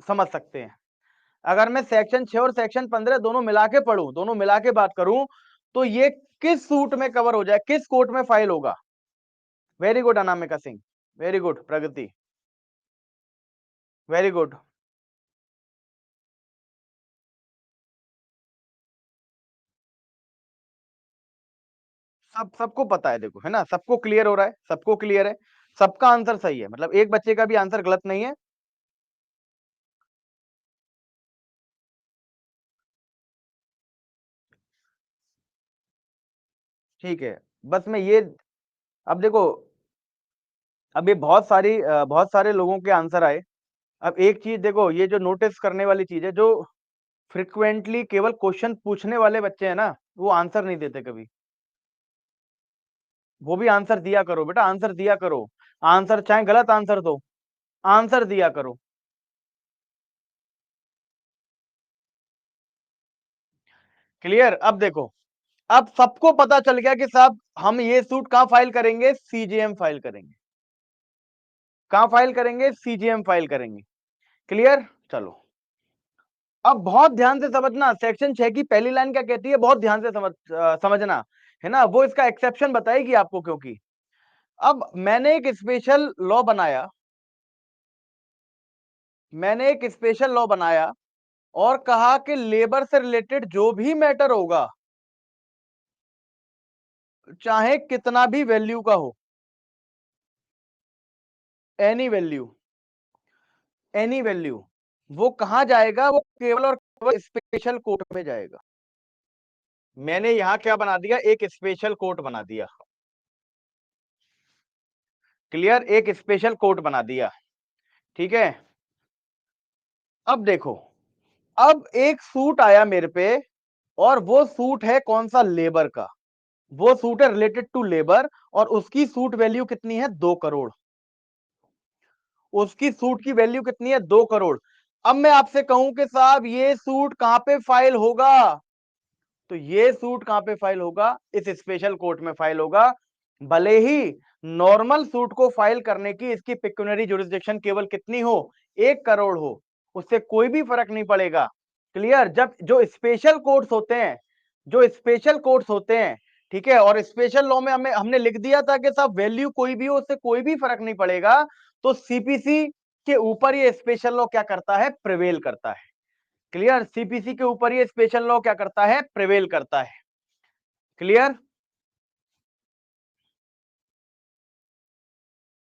समझ सकते हैं। अगर मैं सेक्शन 6 और सेक्शन 15 दोनों मिला के पढ़ूं, दोनों मिला के बात करूं, तो ये किस सूट में कवर हो जाए, किस कोर्ट में फाइल होगा? Very good Anamika Singh, very good Pragati, very good. सबको पता है, देखो, है ना? सबको क्लियर हो रहा है, सबको क्लियर है, सबका आंसर सही है, मतलब एक बच्चे का भी आंसर गलत नहीं है। ठीक है, बस मैं ये, अब देखो, अब ये बहुत सारे लोगों के आंसर आए। अब एक चीज देखो, ये जो नोटिस करने वाली चीज है, जो फ्रिक्वेंटली केवल क्वेश्चन पूछने वाले बच्चे हैं ना, वो आंसर नहीं देते कभी। वो भी आंसर दिया करो बेटा, आंसर दिया करो। आंसर चाहे गलत आंसर दो, आंसर दिया करो। क्लियर? अब देखो, अब सबको पता चल गया कि साहब हम ये सूट कहां फाइल करेंगे, सीजेएम फाइल करेंगे। कहां फाइल करेंगे? सीजेएम फाइल करेंगे। क्लियर? चलो, अब बहुत ध्यान से समझना, सेक्शन 6 की पहली लाइन क्या कहती है, बहुत ध्यान से समझना, है ना? वो इसका एक्सेप्शन बताएगी आपको, क्योंकि अब मैंने एक स्पेशल लॉ बनाया और कहा कि लेबर से रिलेटेड जो भी मैटर होगा, चाहे कितना भी वैल्यू का हो, एनी वैल्यू, एनी वैल्यू, वो कहां जाएगा? वो केवल और केवल स्पेशल कोर्ट में जाएगा। मैंने यहां क्या बना दिया, एक स्पेशल कोर्ट बना दिया। क्लियर? एक स्पेशल कोर्ट बना दिया, ठीक है? अब देखो, अब एक सूट आया मेरे पे, और वो सूट है कौन सा? लेबर का। वो सूट है रिलेटेड टू लेबर, और उसकी सूट वैल्यू कितनी है? 2 करोड़। उसकी सूट की वैल्यू कितनी है? 2 करोड़। अब मैं आपसे कहूं कि साहब ये सूट कहां पे फाइल होगा, तो ये सूट कहां पे फाइल होगा? इस स्पेशल कोर्ट में फाइल होगा। भले ही नॉर्मल सूट को फाइल करने की इसकी पिक्यूनरी जुरिसडिक्शन केवल कितनी हो? 1 करोड़ हो, उससे कोई भी फर्क नहीं पड़ेगा। क्लियर? जब जो स्पेशल कोर्ट्स होते हैं, जो स्पेशल कोर्ट्स होते हैं, ठीक है, और स्पेशल लॉ में हमने लिख दिया था कि साहब वैल्यू कोई भी हो, उससे कोई भी फर्क नहीं पड़ेगा, तो सीपीसी के ऊपर ये स्पेशल लॉ क्या करता है? प्रिवेल करता है। क्लियर? सीपीसी के ऊपर ये स्पेशल लॉ क्या करता है? प्रिवेल करता है। क्लियर?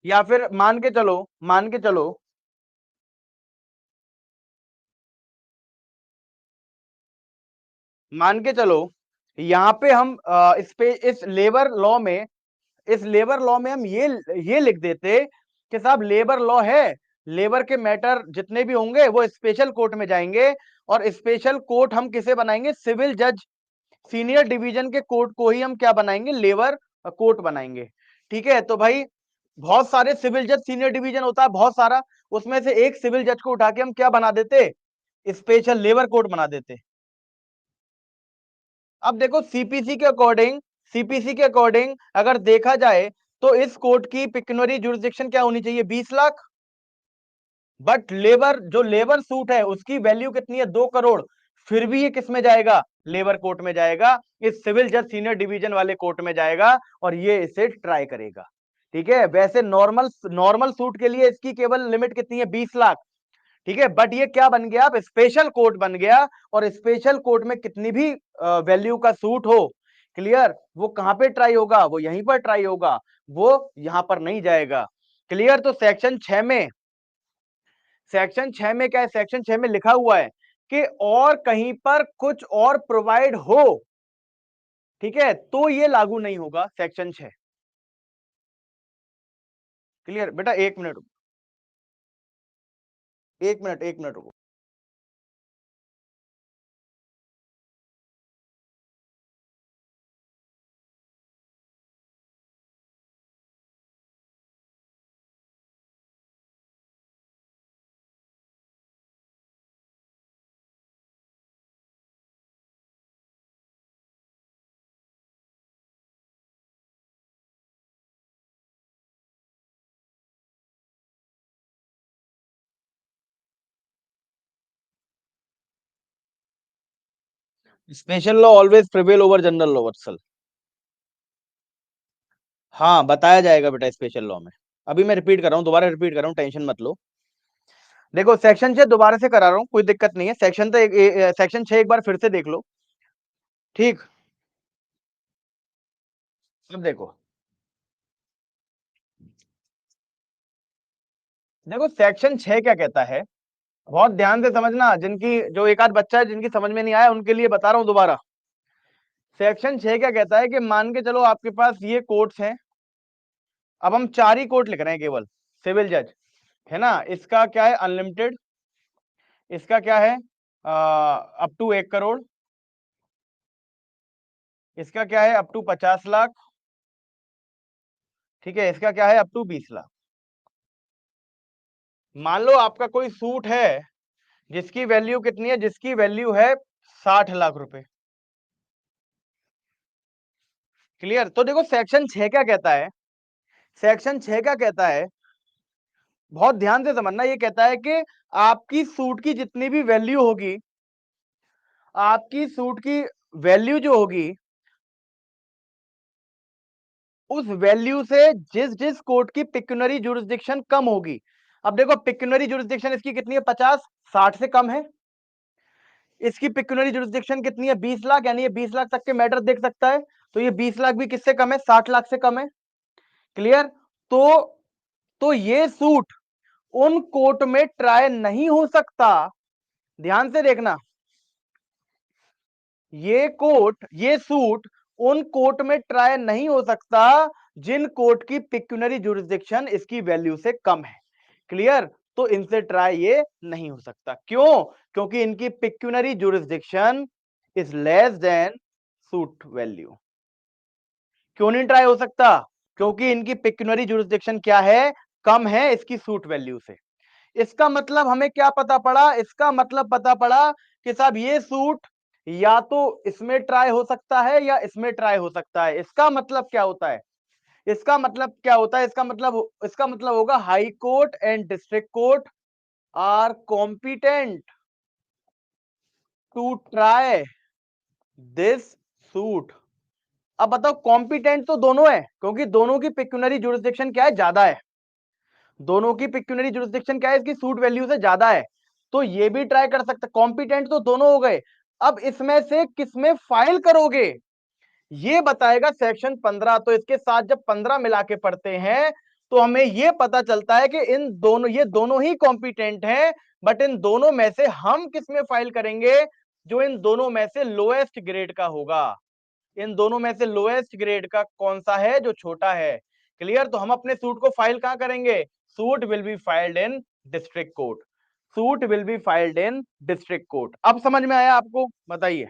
या फिर मान के चलो, मान के चलो, मान के चलो, यहां पे हम इस लेबर लॉ में हम ये लिख देते कि साहब लेबर लॉ है, लेबर के मैटर जितने भी होंगे वो स्पेशल कोर्ट में जाएंगे, और स्पेशल कोर्ट हम किसे बनाएंगे? सिविल जज सीनियर डिवीजन के कोर्ट को ही हम क्या बनाएंगे? लेबर कोर्ट बनाएंगे। ठीक है, तो भाई बहुत सारे सिविल जज सीनियर डिवीजन होता है, बहुत सारा, उसमें से एक सिविल जज को उठा के हम क्या बना देते? स्पेशल लेबर कोर्ट बना देते। अब देखो सीपीसी के अकॉर्डिंग अगर देखा जाए तो इस कोर्ट की पिक्यूनरी जुरिसडिक्शन क्या होनी चाहिए? 20 लाख। बट जो लेबर सूट है उसकी वैल्यू कितनी है? 2 करोड़। फिर भी ये किस में जाएगा? लेबर कोर्ट में जाएगा, इस सिविल जज सीनियर डिवीजन वाले कोर्ट में जाएगा, और ये इसे ट्राई करेगा। ठीक है, वैसे नॉर्मल नॉर्मल सूट के लिए इसकी केवल लिमिट कितनी है? 20 लाख। ठीक है, बट ये क्या बन गया? अब स्पेशल कोर्ट बन गया, और स्पेशल कोर्ट में कितनी भी वैल्यू का सूट हो, क्लियर, वो कहां पे ट्राई होगा? वो यहीं पर ट्राई होगा, वो यहां पर नहीं जाएगा। क्लियर? तो सेक्शन 6 में क्या है? सेक्शन 6 में लिखा हुआ है कि और कहीं पर कुछ और प्रोवाइड हो, ठीक है, तो ये लागू नहीं होगा सेक्शन 6। क्लियर? बेटा 1 मिनट, 1 मिनट, 1 मिनट रुको। Special law always prevail over general law Vatsal. हाँ, बताया जाएगा बेटा स्पेशल लॉ में। अभी मैं रिपीट कर रहा हूँ, दोबारा रिपीट कर रहा हूँ, टेंशन मत लो। देखो सेक्शन 6 दोबारा से करा रहा हूँ, कोई दिक्कत नहीं है। सेक्शन 6 एक बार फिर से देख लो। ठीक, अब देखो, सेक्शन 6 क्या कहता है, बहुत ध्यान से समझना, जिनकी जो एक आध बच्चा है जिनकी समझ में नहीं आया उनके लिए बता रहा हूं दोबारा। सेक्शन 6 क्या कहता है कि मान के चलो आपके पास ये कोर्ट्स हैं, अब हम 4 ही कोर्ट लिख रहे हैं केवल, सिविल जज, है ना, इसका क्या है? अनलिमिटेड। इसका क्या है? Up to 1 crore. इसका क्या है? Up to 50 lakh. ठीक है, इसका क्या है? Up to 20 lakh. मान लो आपका कोई सूट है जिसकी वैल्यू कितनी है? जिसकी वैल्यू है 60 लाख रुपए। क्लियर? तो देखो सेक्शन 6 क्या कहता है, सेक्शन 6 क्या कहता है, बहुत ध्यान से समझना, ये कहता है कि आपकी सूट की जितनी भी वैल्यू होगी, आपकी सूट की वैल्यू जो होगी, उस वैल्यू से जिस जिस कोर्ट की पिक्यूनरी जुरिस्डिक्शन कम होगी। अब देखो पिक्यूनरी जुरिस्डिक्शन इसकी कितनी है? 50, 60 से कम है। इसकी पिक्यूनरी जुरिस्डिक्शन कितनी है? 20 लाख, यानी ये 20 लाख तक के मैटर देख सकता है, तो ये 20 लाख भी किससे कम है? 60 लाख से कम है। क्लियर? तो ये सूट उन कोर्ट में ट्राई नहीं हो सकता, ध्यान से देखना, ये सूट उन कोर्ट में ट्राई नहीं हो सकता जिन कोर्ट की पिक्यूनरी जुरिस्डिक्शन इसकी वैल्यू से कम है। क्लियर? तो इनसे ट्राई ये नहीं हो सकता। क्यों? क्योंकि इनकी pecuniary jurisdiction is less than suit value. क्यों नहीं ट्राई हो सकता? क्योंकि इनकी पिक्यूनरी जुरिस्डिक्शन क्या है? कम है इसकी सूट वैल्यू से। इसका मतलब हमें क्या पता पड़ा? इसका मतलब पता पड़ा कि साहब ये सूट या तो इसमें ट्राई हो सकता है या इसमें ट्राई हो सकता है। इसका मतलब क्या होता है? इसका मतलब क्या होता है? इसका मतलब होगा high court and district court are competent to try this suit. अब बताओ, कॉम्पिटेंट तो दोनों है, क्योंकि दोनों की पिक्यूनरी जुरिस्डिक्शन क्या है? ज्यादा है। दोनों की पिक्यूनरी जुरिस्डिक्शन क्या है? इसकी सूट वैल्यू से ज्यादा है, तो ये भी ट्राई कर सकते। कॉम्पिटेंट तो दोनों हो गए, अब इसमें से किसमें फाइल करोगे ये बताएगा सेक्शन 15। तो इसके साथ जब 15 मिला के पढ़ते हैं तो हमें यह पता चलता है कि ये दोनों ही कॉम्पिटेंट हैं, बट इन दोनों में से हम किसमें फाइल करेंगे? जो इन दोनों में से लोएस्ट ग्रेड का होगा। इन दोनों में से लोएस्ट ग्रेड का कौन सा है? जो छोटा है। क्लियर? तो हम अपने सूट को फाइल कहां करेंगे? Suit will be filed in district court. Suit will be filed in district court. अब समझ में आया आपको? बताइए।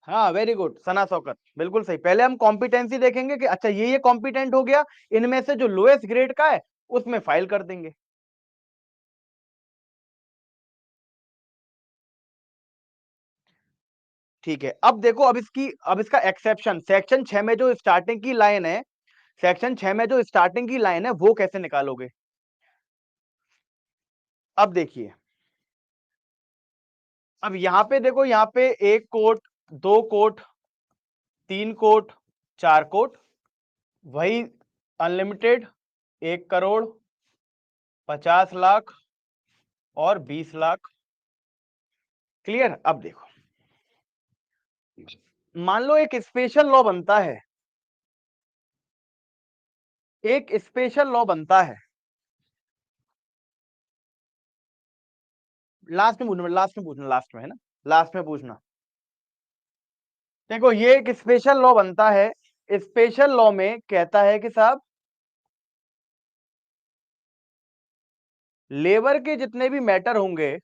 हाँ, वेरी गुड सना शौकत, बिल्कुल सही। पहले हम कॉम्पिटेंसी देखेंगे कि अच्छा ये कॉम्पिटेंट हो गया, इनमें से जो लोएस्ट ग्रेड का है उसमें फाइल कर देंगे। ठीक है, अब देखो, अब इसका एक्सेप्शन सेक्शन 6 में जो स्टार्टिंग की लाइन है, सेक्शन 6 में जो स्टार्टिंग की लाइन है वो कैसे निकालोगे? अब देखिए, अब यहां पे देखो, यहां पे 1 कोट, 2 कोट, 3 कोट, 4 कोट, वही अनलिमिटेड, 1 करोड़, 50 लाख और 20 लाख। क्लियर? अब देखो, मान लो एक स्पेशल लॉ बनता है, एक स्पेशल लॉ बनता है। लास्ट में पूछना, लास्ट में पूछना, लास्ट में है ना, लास्ट में पूछना। देखो, ये एक स्पेशल लॉ बनता है। स्पेशल लॉ में कहता है कि साहब, लेबर के जितने भी मैटर होंगे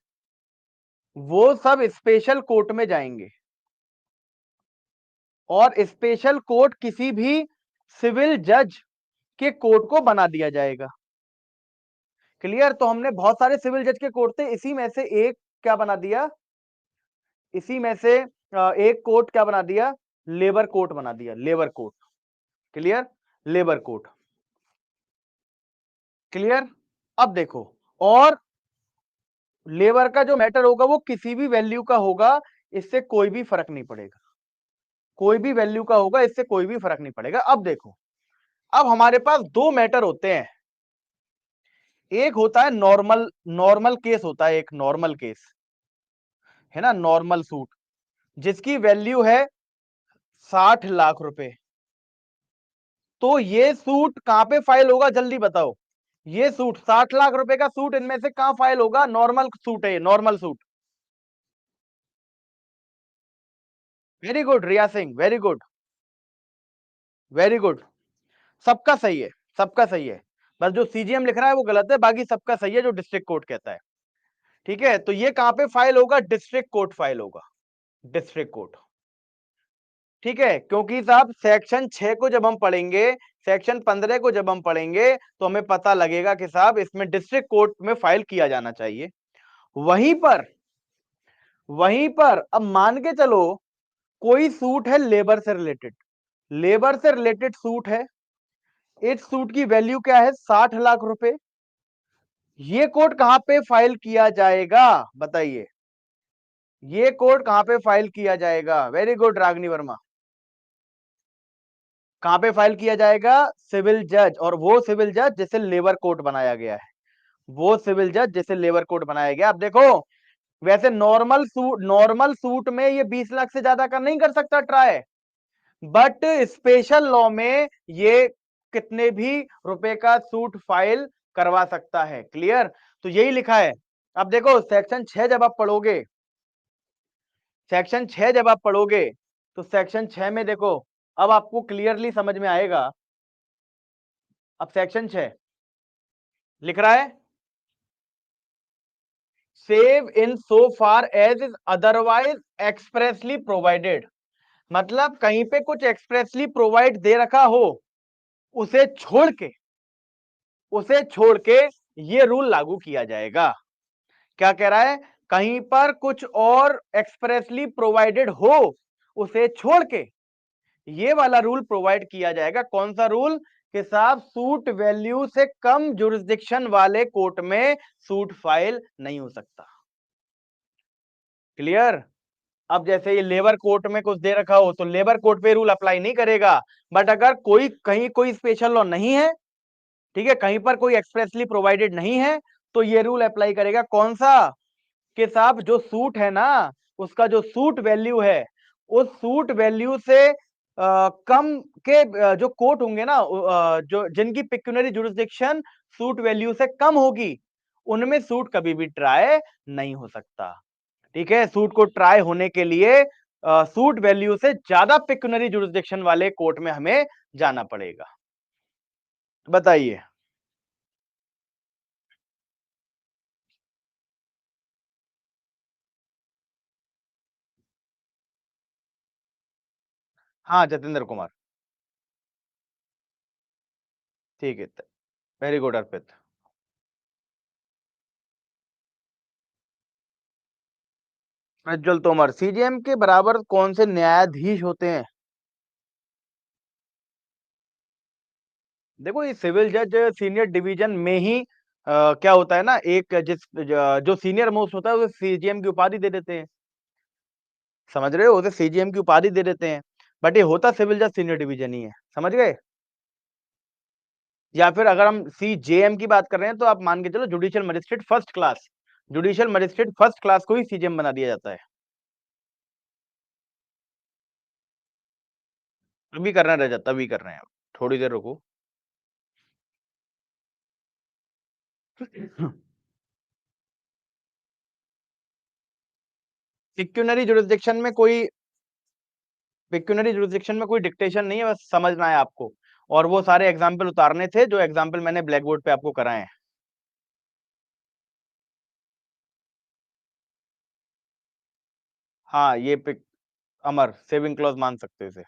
वो सब स्पेशल कोर्ट में जाएंगे, और स्पेशल कोर्ट किसी भी सिविल जज के कोर्ट को बना दिया जाएगा। क्लियर? तो हमने बहुत सारे सिविल जज के कोर्ट थे, इसी में से एक क्या बना दिया, इसी में से एक कोर्ट क्या बना दिया, लेबर कोर्ट बना दिया, labour court. Clear? Labour court. Clear? अब देखो, और लेबर का जो मैटर होगा वो किसी भी वैल्यू का होगा, इससे कोई भी फर्क नहीं पड़ेगा, कोई भी वैल्यू का होगा, इससे कोई भी फर्क नहीं पड़ेगा। अब देखो, अब हमारे पास दो मैटर होते हैं। एक होता है नॉर्मल, नॉर्मल केस होता है, एक नॉर्मल केस है ना, नॉर्मल सूट, जिसकी वैल्यू है 60 लाख रुपए। तो ये सूट कहां पे फाइल होगा, जल्दी बताओ। ये सूट 60 लाख रुपए का सूट इनमें से कहां फाइल होगा? नॉर्मल सूट है, normal suit. Very good Riya Singh, very good, very good. सबका सही है, सबका सही है। बस जो सीजीएम लिख रहा है वो गलत है, बाकी सबका सही है जो डिस्ट्रिक्ट कोर्ट कहता है। ठीक है, तो ये कहां पे फाइल होगा? डिस्ट्रिक्ट कोर्ट फाइल होगा, डिस्ट्रिक्ट कोर्ट। ठीक है, क्योंकि साहब सेक्शन 6 को जब हम पढ़ेंगे, सेक्शन 15 को जब हम पढ़ेंगे, तो हमें पता लगेगा कि साहब इसमें डिस्ट्रिक्ट कोर्ट में फाइल किया जाना चाहिए। वहीं पर, वहीं पर अब मान के चलो कोई सूट है लेबर से रिलेटेड, लेबर से रिलेटेड सूट है, इस सूट की वैल्यू क्या है? 60 लाख रुपए। ये कोर्ट कहां पे फाइल किया जाएगा, बताइए? ये कोर्ट कहां पे फाइल किया जाएगा? वेरी गुड रागनी वर्मा। कहां पे फाइल किया जाएगा? सिविल जज, और वो सिविल जज जिसे लेबर कोर्ट बनाया गया है, वो सिविल जज जिसे लेबर कोर्ट बनाया गया। अब देखो, वैसे नॉर्मल सूट में ये 20 लाख से ज्यादा का नहीं कर सकता ट्राई, बट स्पेशल लॉ में ये कितने भी रुपए का सूट फाइल करवा सकता है। क्लियर? तो यही लिखा है। अब देखो, सेक्शन 6 जब आप पढ़ोगे, सेक्शन 6 जब आप पढ़ोगे, तो सेक्शन 6 में देखो, अब आपको क्लियरली समझ में आएगा। अब सेक्शन 6 लिख रहा है, save in so far as is otherwise expressly provided. मतलब कहीं पे कुछ एक्सप्रेसली प्रोवाइड दे रखा हो, उसे छोड़ के, उसे छोड़ के ये रूल लागू किया जाएगा। क्या कह रहा है? कहीं पर कुछ और एक्सप्रेसली प्रोवाइडेड हो, उसे छोड़ के ये वाला रूल प्रोवाइड किया जाएगा। कौन सा रूल? कि साहब सूट वैल्यू से कम जुरिस्डिक्शन वाले कोर्ट में सूट फाइल नहीं हो सकता। क्लियर? अब जैसे ये लेबर कोर्ट में कुछ दे रखा हो तो लेबर कोर्ट पे रूल अप्लाई नहीं करेगा, बट अगर कोई कहीं कोई स्पेशल लॉ नहीं है, ठीक है, कहीं पर कोई एक्सप्रेसली प्रोवाइडेड नहीं है, तो ये रूल अप्लाई करेगा। कौन सा? कि साहब जो सूट है ना, उसका जो सूट वैल्यू है, उस सूट वैल्यू से कम के जो कोर्ट होंगे ना, जो जिनकी पिक्यूनरी जुरिस्डिक्शन सूट वैल्यू से कम होगी, उनमें सूट कभी भी ट्राई नहीं हो सकता। ठीक है, सूट को ट्राई होने के लिए सूट वैल्यू से ज्यादा पिक्यूनरी जुरिस्डिक्शन वाले कोर्ट में हमें जाना पड़ेगा। बताइए। हाँ, जतिंदर कुमार। ठीक है, वेरी गुड अर्पित। प्रज्वल तोमर, सीजेएम के बराबर कौन से न्यायाधीश होते हैं? देखो, ये सिविल जज सीनियर डिवीजन में ही क्या होता है ना, एक जो सीनियर मोस्ट होता है उसे सीजीएम की उपाधि दे देते हैं। समझ रहे हो, उसे सीजीएम की उपाधि दे देते हैं, बट ये होता सिविल जज सीनियर डिवीजन ही है। समझ गए? या फिर अगर हम सीजेएम की बात कर रहे हैं तो आप मान के चलो judicial magistrate first class, judicial magistrate first class को ही सीजीएम बना दिया जाता है। अभी करना रह जाता, अभी कर रहे हैं, थोड़ी देर रुको। पिक्यूनरी जुरिस्डिक्शन में कोई पिक्यूनरी जुरिस्डिक्शन में कोई डिक्टेशन नहीं है, बस समझना है आपको। और वो सारे एग्जाम्पल उतारने थे जो एग्जाम्पल मैंने ब्लैक बोर्ड पे आपको कराए हैं। हाँ, ये पिक अमर सेविंग क्लॉज मान सकते हो इसे।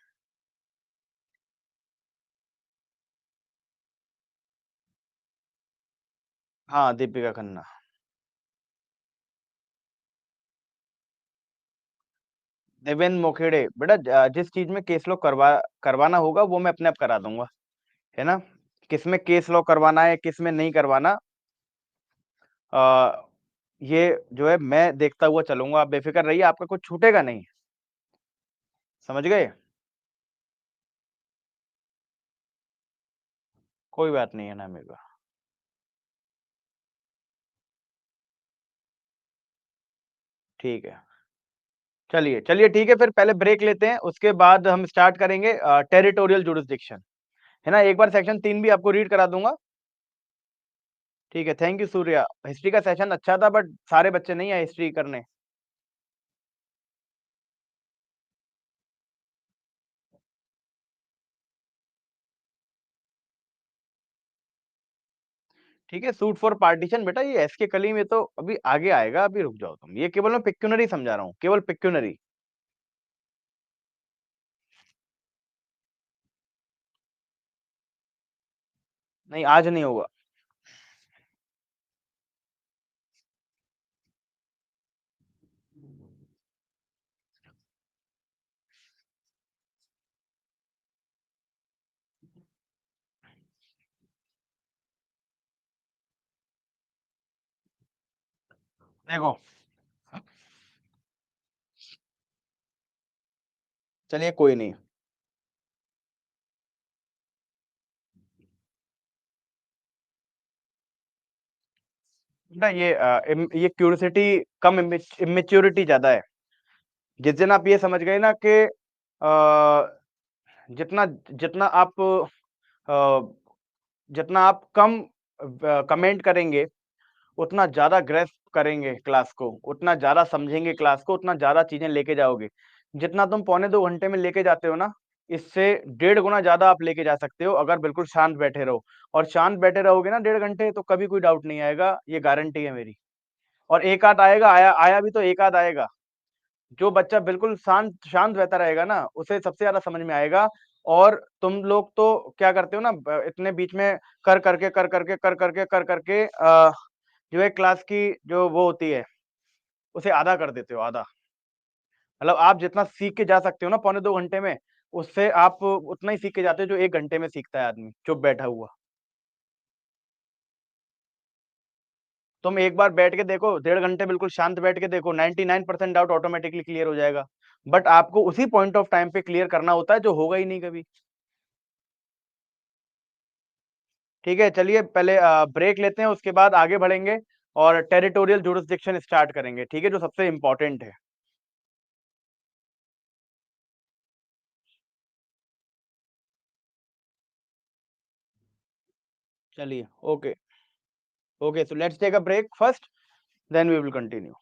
हाँ, दीपिका खन्ना। देवेंद्र मोखेड़े, बेटा जिस चीज में केस लॉ करवाना होगा वो मैं अपने आप करा दूंगा, है ना। किसमें केस लॉ करवाना है, किसमें नहीं करवाना, आ, ये जो है मैं देखता हुआ चलूंगा। आप बेफिक्र रहिए, आपका कुछ छूटेगा नहीं। समझ गए? कोई बात नहीं है ना मेरा। ठीक है, चलिए चलिए, ठीक है, फिर पहले ब्रेक लेते हैं, उसके बाद हम स्टार्ट करेंगे टेरिटोरियल जुरिस्डिक्शन, है ना। एक बार सेक्शन 3 भी आपको रीड करा दूंगा। ठीक है, थैंक यू सूर्या। हिस्ट्री का सेशन अच्छा था, बट सारे बच्चे नहीं आए हिस्ट्री करने। ठीक है, सूट फॉर पार्टीशन, बेटा ये एस के कली में तो अभी आगे आएगा, अभी रुक जाओ तुम। ये केवल मैं पिक्यूनरी समझा रहा हूँ, केवल पिक्यूनरी। नहीं, आज नहीं होगा। देखो, चलिए कोई नहीं। बेटा ये क्यूरियोसिटी कम, इमेच्योरिटी ज्यादा है। जिस दिन आप ये समझ गए ना कि जितना जितना आप जितना आप कम कमेंट करेंगे, उतना ज्यादा ग्रेस्प करेंगे क्लास को, उतना ज्यादा समझेंगे क्लास को, उतना ज्यादा चीजें लेके जाओगे। जितना तुम 1.25 घंटे में लेके जाते हो ना, इससे 1.5 गुना ज्यादा आप लेके जा सकते हो अगर बिल्कुल शांत बैठे रहो। और शांत बैठे रहोगे ना 1.5 घंटे, तो कभी कोई डाउट नहीं आएगा, ये गारंटी है मेरी। और एक आध आएगा, आया आया भी तो एक आध आएगा। जो बच्चा बिल्कुल शांत शांत रहता रहेगा ना, उसे सबसे ज्यादा समझ में आएगा। और तुम लोग तो क्या करते हो ना, इतने बीच में कर करके जो है क्लास की जो वो होती है, उसे आधा कर देते हो, आधा। मतलब आप जितना सीख के जा सकते हो ना 1.25 घंटे में, उससे आप उतना ही सीख के जाते हो जो 1 घंटे में सीखता है आदमी चुप बैठा हुआ। तुम एक बार बैठ के देखो, 1.5 घंटे बिल्कुल शांत बैठ के देखो, 99% डाउट ऑटोमेटिकली क्लियर हो जाएगा। बट आपको उसी पॉइंट ऑफ टाइम पे क्लियर करना होता है, जो होगा ही नहीं कभी। ठीक है, चलिए पहले ब्रेक लेते हैं, उसके बाद आगे बढ़ेंगे और टेरिटोरियल जुरिस्डिक्शन स्टार्ट करेंगे, ठीक है, जो सबसे इंपॉर्टेंट है। चलिए, okay. Okay, so let's take a break first, then we will continue.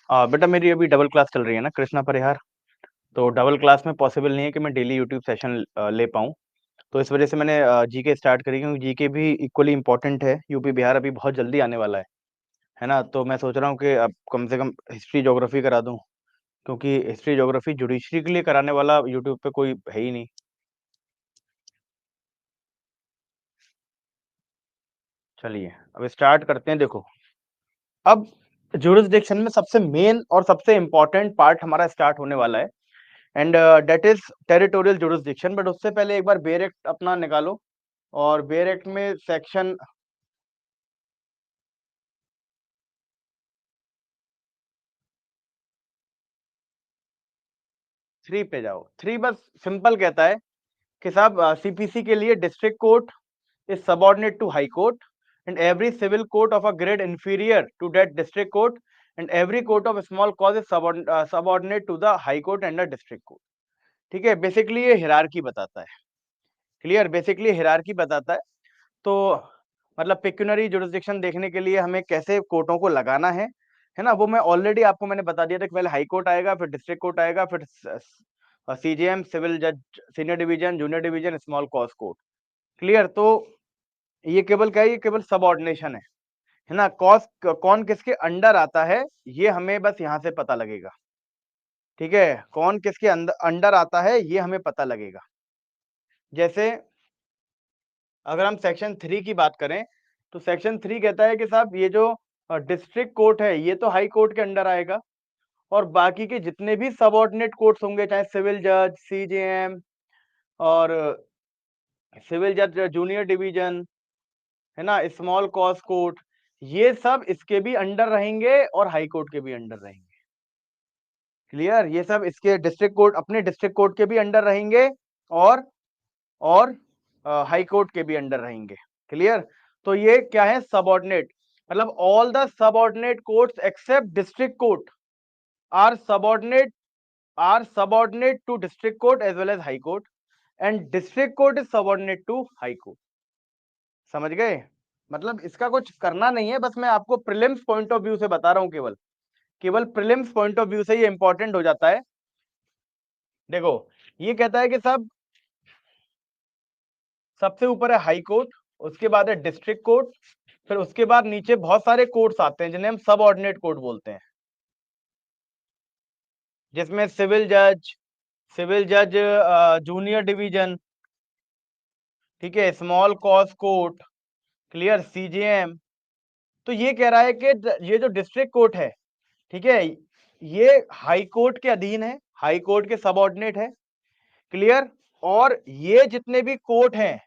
बेटा मेरी अभी डबल क्लास चल रही है ना कृष्णा परिहार, तो डबल क्लास में पॉसिबल नहीं है कि मैं डेली यूट्यूब सेशन ले पाऊँ। तो इस वजह से मैंने जीके स्टार्ट करी, क्योंकि जीके भी इक्वली इम्पोर्टेंट है। यूपी बिहार अभी बहुत जल्दी आने वाला है ना? तो मैं सोच रहा हूँ कि अब कम से कम हिस्ट्री ज्योग्राफी करा दूँ, क्योंकि हिस्ट्री ज्योग्राफी जुडिशरी के लिए कराने वाला यूट्यूब पे कोई है ही नहीं। चलिए अब स्टार्ट करते हैं। देखो, अब ज्यूरिसडिक्शन में सबसे मेन और सबसे इम्पोर्टेंट पार्ट हमारा स्टार्ट होने वाला है, and that is territorial jurisdiction. But उससे पहले एक बार बेयर एक्ट अपना निकालो, और बेयर एक्ट में सेक्शन 3 पे जाओ। 3 बस सिंपल कहता है कि साहब सीपीसी के लिए district court is subordinate to high court, and every civil court of a grade inferior to that district court, and every court of a small cause is subordinate to the high court and the district court। ठीक है, basically ये hierarchy बताता है। Clear, basically hierarchy बताता है। तो मतलब pecuniary jurisdiction देखने के लिए हमें कैसे कोर्टों को लगाना है ना? वो मैं ऑलरेडी आपको मैंने बता दिया था कि पहले हाई कोर्ट आएगा, फिर डिस्ट्रिक्ट कोर्ट आएगा, फिर सीजेएम, सिविल जज, senior division, junior division, small cause court. Clear, तो ये केवल क्या है? ये केवल सबऑर्डिनेशन है ना? कॉज कौन किसके अंडर आता है, ये हमें बस यहां से पता लगेगा। ठीक है, कौन किसके अंडर आता है ये हमें पता लगेगा। जैसे अगर हम सेक्शन 3 की बात करें, तो सेक्शन 3 कहता है कि साहब ये जो डिस्ट्रिक्ट कोर्ट है ये तो हाई कोर्ट के अंडर आएगा, और बाकी के जितने भी सबऑर्डिनेट कोर्ट्स होंगे, चाहे सिविल जज, सीजेएम, और सिविल जज जूनियर डिवीजन, है ना, स्मॉल कॉज कोर्ट, ये सब इसके भी अंडर रहेंगे और हाई कोर्ट के भी अंडर रहेंगे। क्लियर, ये सब इसके डिस्ट्रिक्ट कोर्ट, अपने डिस्ट्रिक्ट कोर्ट के भी अंडर रहेंगे, और और हाई कोर्ट के भी अंडर रहेंगे। क्लियर, तो ये क्या है? सबऑर्डिनेट, मतलब all the subordinate courts except district court are subordinate to district court as well as high court, and district court is subordinate to high court. समझ गए? मतलब इसका कुछ करना नहीं है, बस मैं आपको प्रीलिम्स पॉइंट ऑफ व्यू से बता रहा हूं, केवल केवल प्रीलिम्स पॉइंट ऑफ व्यू से ये इंपॉर्टेंट हो जाता है। देखो, ये कहता है कि सब सबसे ऊपर है हाई कोर्ट, उसके बाद है डिस्ट्रिक्ट कोर्ट, फिर उसके बाद नीचे बहुत सारे कोर्ट्स आते हैं जिन्हें हम सब ऑर्डिनेट कोर्ट बोलते हैं, जिसमें सिविल जज जूनियर डिवीजन, ठीक है, small cause court, clear, CJM. तो ये कह रहा है कि ये जो डिस्ट्रिक्ट कोर्ट है, ठीक है, ये हाई कोर्ट के अधीन है, हाई कोर्ट के सब ऑर्डिनेट है। क्लियर, और ये जितने भी कोर्ट हैं,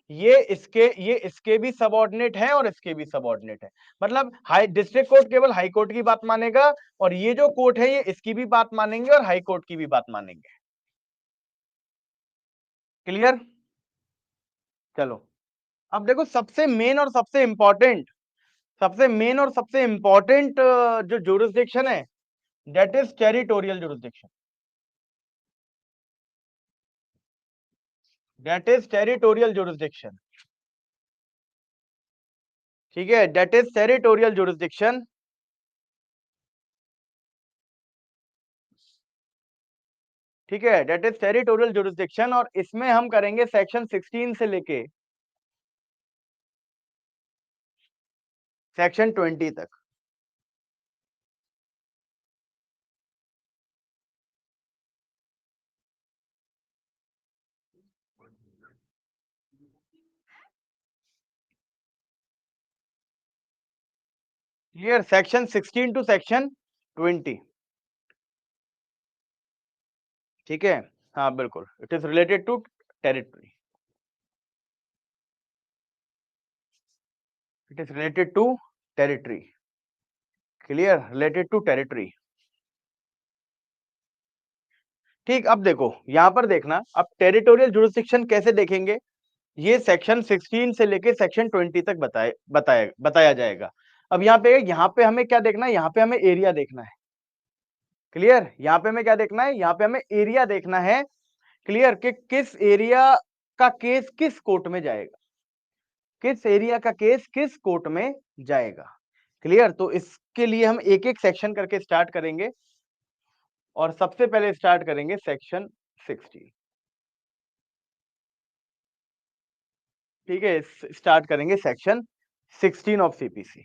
ये इसके भी सबऑर्डिनेट हैं और इसके भी सबऑर्डिनेट है। मतलब हाई डिस्ट्रिक्ट कोर्ट केवल हाई कोर्ट की बात मानेगा, और ये जो कोर्ट है ये इसकी भी बात मानेंगे और हाई कोर्ट की भी बात मानेंगे। क्लियर, चलो अब देखो, सबसे मेन और सबसे इंपॉर्टेंट जो जुरिसडिक्शन है, that is territorial jurisdiction. That is territorial jurisdiction. ठीक है, दैट इज टेरिटोरियल जुरिसडिक्शन। ठीक है, दैट इज टेरिटोरियल जुरिसडिक्शन, और इसमें हम करेंगे सेक्शन 16 से लेके सेक्शन 20 तक। Clear, section 16 to section 20। ठीक है, हाँ बिल्कुल, it is related to territory, it is related to territory. Clear, related to territory. ठीक, अब देखो यहां पर देखना, अब टेरिटोरियल जुरिसडिक्शन कैसे देखेंगे, ये सेक्शन 16 से लेके सेक्शन 20 तक बताया जाएगा। अब यहाँ पे हमें क्या देखना है? यहाँ पे हमें एरिया देखना है। क्लियर, यहाँ पे हमें क्या देखना है, यहाँ पे हमें एरिया देखना है। क्लियर, कि किस एरिया का केस किस कोर्ट में जाएगा, किस एरिया का केस किस कोर्ट में जाएगा। क्लियर, तो इसके लिए हम एक एक सेक्शन करके स्टार्ट करेंगे और सबसे पहले स्टार्ट करेंगे सेक्शन 16। ठीक है, स्टार्ट करेंगे section 16 of CPC.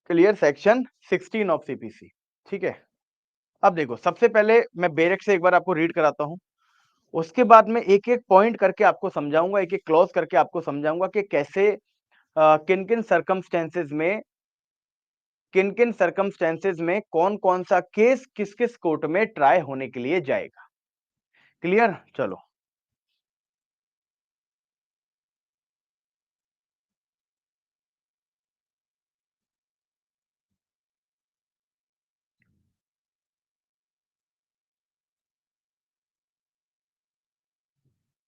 Clear, section 16 of CPC. ठीक है, अब देखो, सबसे पहले मैं बैरेक से एक बार आपको रीड कराता हूं, उसके बाद में एक एक पॉइंट करके आपको समझाऊंगा, एक एक क्लॉज करके आपको समझाऊंगा कि कैसे किन किन सर्कमस्टेंसेज में, किन किन सर्कमस्टेंसेज में कौन कौन सा केस किस किस कोर्ट में ट्राई होने के लिए जाएगा। क्लियर, चलो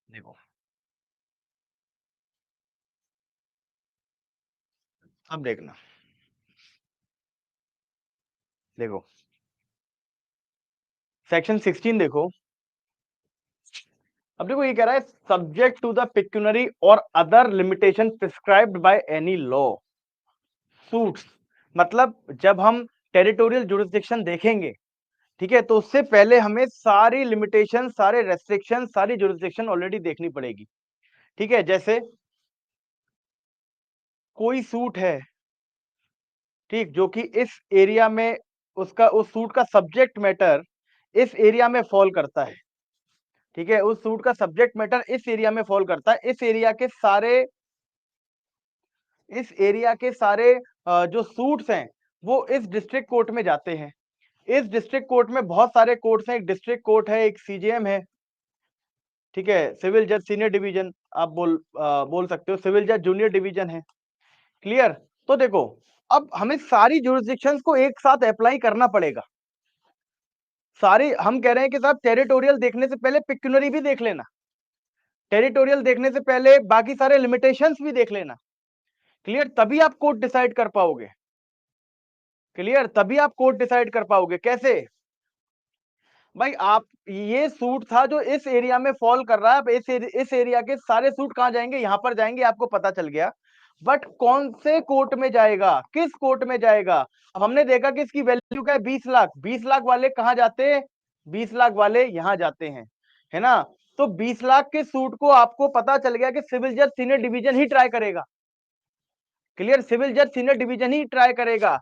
देखो, अब देखना, देखो सेक्शन 16 देखो। अब देखो, ये कह रहा है सब्जेक्ट टू द पिक्यूनरी और other limitation prescribed bye any law suits. मतलब जब हम टेरिटोरियल जुरिस्डिक्शन देखेंगे, ठीक है, तो उससे पहले हमें सारी लिमिटेशन, सारे रेस्ट्रिक्शन, सारी जुरिस्डिक्शन ऑलरेडी देखनी पड़ेगी। ठीक है, जैसे कोई सूट है, ठीक, जो कि इस एरिया में, उसका उस सूट का सब्जेक्ट मैटर इस एरिया में फॉल करता है। ठीक है, उस सूट का सब्जेक्ट मैटर इस एरिया में फॉल करता है। इस एरिया के सारे जो सूट्स हैं वो इस डिस्ट्रिक्ट कोर्ट में जाते हैं। इस डिस्ट्रिक्ट कोर्ट में बहुत सारे कोर्ट्स हैं, एक डिस्ट्रिक्ट कोर्ट है, एक सीजेएम है। ठीक है, सिविल जज सीनियर डिवीजन, आप बोल सकते हो, सिविल जज जूनियर डिवीजन है। क्लियर, तो देखो, अब हमें सारी जुरिस्डिक्शंस को एक साथ अप्लाई करना पड़ेगा। सारी, हम कह रहे हैं कि साहब टेरिटोरियल देखने से पहले पिक्यूनरी भी देख लेना, टेरिटोरियल देखने से पहले बाकी सारे लिमिटेशंस भी देख लेना। क्लियर, तभी आप कोर्ट डिसाइड कर पाओगे। क्लियर, तभी आप कोर्ट डिसाइड कर पाओगे। कैसे भाई, आप, ये सूट था जो इस एरिया में फॉल कर रहा है, अब इस एरिया के सारे सूट कहां जाएंगे, यहां पर जाएंगे, आपको पता चल गया। बट कौन से कोर्ट में जाएगा, किस कोर्ट में जाएगा। अब हमने देखा कि इसकी वैल्यू क्या है, 20 लाख। 20 लाख वाले कहां जाते हैं, 20 लाख वाले यहां जाते हैं, है ना। तो 20 लाख के सूट को आपको पता चल गया कि सिविल जज सीनियर डिवीजन ही ट्राई करेगा। क्लियर, सिविल जज सीनियर डिवीजन ही ट्राई करेगा।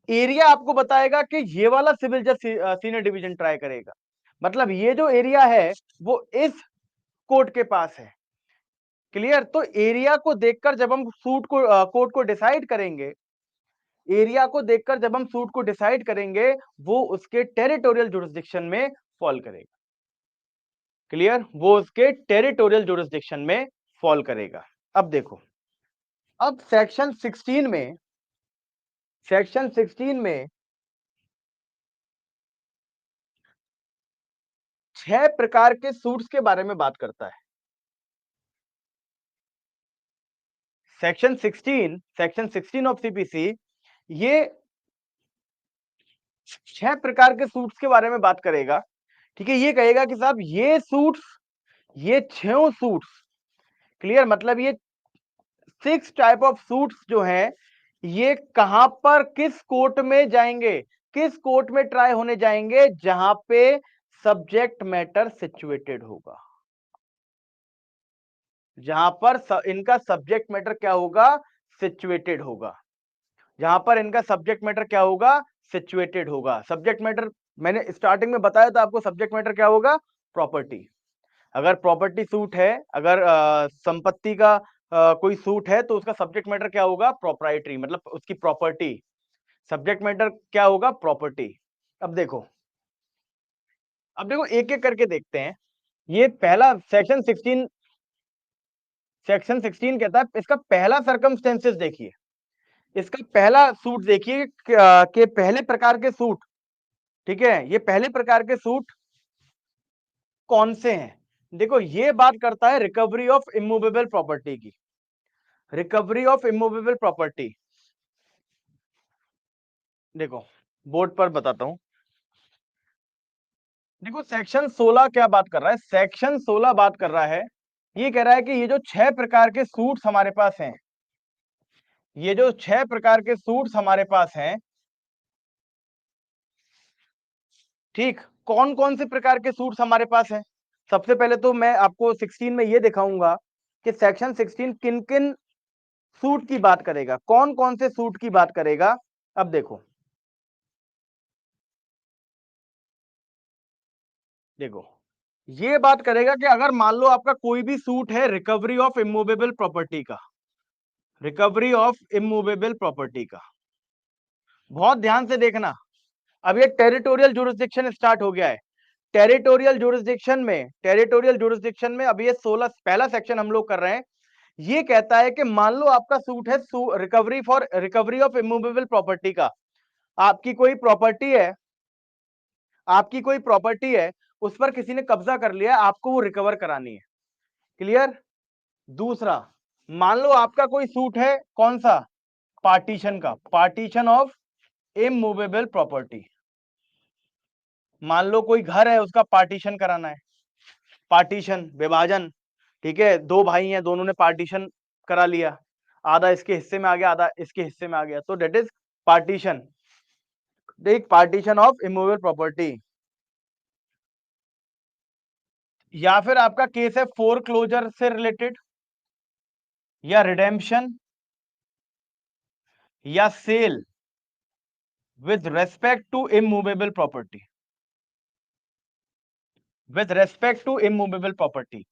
एरिया आपको बताएगा कि ये वाला सिविल जज सीनियर डिवीजन ट्राई करेगा। मतलब ये जो एरिया है वो इस कोर्ट के पास है। क्लियर, तो एरिया को देखकर जब हम सूट को, कोर्ट को डिसाइड करेंगे, एरिया को देखकर जब हम सूट को डिसाइड करेंगे, वो उसके टेरिटोरियल जुरिस्डिक्शन में फॉल करेगा। क्लियर, वो उसके टेरिटोरियल जुरिस्डिक्शन में फॉल करेगा। अब देखो, अब सेक्शन 16 में 6 प्रकार के सूट्स के बारे में बात करता है। सेक्शन 16 ऑफ सीपीसी ये 6 प्रकार के सूट्स के बारे में बात करेगा। ठीक है, ये कहेगा कि साहब ये सूट्स, ये 6 सूट्स, क्लियर, मतलब ये 6 टाइप ऑफ सूट्स जो हैं, ये कहां पर किस कोर्ट में जाएंगे, किस कोर्ट में ट्राई होने जाएंगे, जहां पे सब्जेक्ट मैटर सिचुएटेड होगा, जहां पर इनका सब्जेक्ट मैटर क्या होगा, सिचुएटेड होगा। जहां पर इनका सब्जेक्ट मैटर क्या होगा, सिचुएटेड होगा। सब्जेक्ट मैटर मैंने स्टार्टिंग में बताया था आपको, सब्जेक्ट मैटर क्या होगा, प्रॉपर्टी। अगर प्रॉपर्टी सूट है, अगर संपत्ति का कोई सूट है, तो उसका सब्जेक्ट मैटर क्या होगा, प्रोप्राइटरी, मतलब उसकी प्रॉपर्टी। सब्जेक्ट मैटर क्या होगा, प्रॉपर्टी। अब देखो, एक एक करके देखते हैं। ये पहला सेक्शन 16 कहता है, इसका पहला सर्कमस्टेंसेस देखिए, इसका पहला सूट देखिए कि पहले प्रकार के सूट, ठीक है, ये पहले प्रकार के सूट कौन से हैं। देखो, ये बात करता है रिकवरी ऑफ इमूवेबल प्रॉपर्टी की, रिकवरी ऑफ इमूवेबल प्रॉपर्टी। देखो, बोर्ड पर बताता हूं, देखो सेक्शन 16 क्या बात कर रहा है, सेक्शन 16 बात कर रहा है, ये कह रहा है कि ये जो 6 प्रकार के सूट्स हमारे पास हैं, ये जो 6 प्रकार के सूट्स हमारे पास हैं, ठीक, कौन कौन से प्रकार के सूट्स हमारे पास हैं? सबसे पहले तो मैं आपको 16 में ये दिखाऊंगा कि सेक्शन 16 किन किन सूट की बात करेगा, कौन कौन से सूट की बात करेगा। अब देखो, देखो ये बात करेगा कि अगर मान लो आपका कोई भी सूट है रिकवरी ऑफ इमूवेबल प्रॉपर्टी का, रिकवरी ऑफ इमूवेबल प्रॉपर्टी का, बहुत ध्यान से देखना, अब ये टेरिटोरियल जुरिसडिक्शन स्टार्ट हो गया है। टेरिटोरियल जुरिसडिक्शन में अब ये 16 पहला सेक्शन हम लोग कर रहे हैं। ये कहता है कि मान लो आपका सूट है रिकवरी ऑफ इमूवेबल प्रॉपर्टी का, आपकी कोई प्रॉपर्टी है, आपकी कोई प्रॉपर्टी है, उस पर किसी ने कब्जा कर लिया, आपको वो रिकवर करानी है। क्लियर? दूसरा, मान लो आपका कोई सूट है, कौन सा? पार्टीशन का, पार्टीशन ऑफ इमूवेबल प्रॉपर्टी। मान लो कोई घर है, उसका पार्टीशन कराना है, पार्टीशन, विभाजन, ठीक है, दो भाई हैं, दोनों ने पार्टीशन करा लिया, आधा इसके हिस्से में आ गया, आधा इसके हिस्से में आ गया, तो दैट इज पार्टीशन। देख, पार्टीशन ऑफ इमूवेबल प्रॉपर्टी। या फिर आपका केस है फोरक्लोजर से रिलेटेड, या रिडेम्पशन, या sale with respect to immovable property, with respect to immovable property.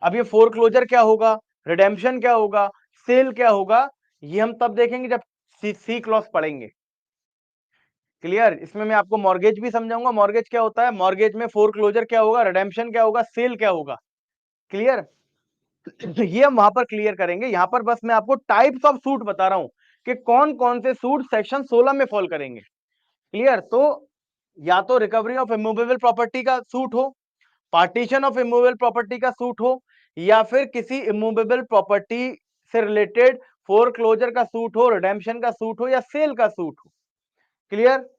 अब ये फोरक्लोजर क्या होगा, रिडेम्पशन क्या होगा, सेल क्या होगा, ये हम तब देखेंगे जब सी क्लॉज पढ़ेंगे। क्लियर? इसमें मैं आपको मॉर्गेज भी समझाऊंगा, मॉर्गेज क्या होता है, मॉर्गेज में फोरक्लोजर क्या होगा, रिडेम्पशन क्या होगा, सेल क्या होगा। क्लियर? ये हम वहां पर क्लियर करेंगे, यहां पर बस मैं आपको टाइप्स ऑफ सूट बता रहा हूं कि कौन कौन से सूट सेक्शन 16 में फॉल करेंगे। क्लियर? तो या तो रिकवरी ऑफ इमूवेबल प्रॉपर्टी का सूट हो, पार्टीशन ऑफ इमूवेबल प्रॉपर्टी का सूट हो, या फिर किसी इमूवेबल प्रॉपर्टी से रिलेटेड फोरक्लोजर का सूट हो, रिडेम्पशन का सूट हो, या सेल का सूट हो। क्लियर?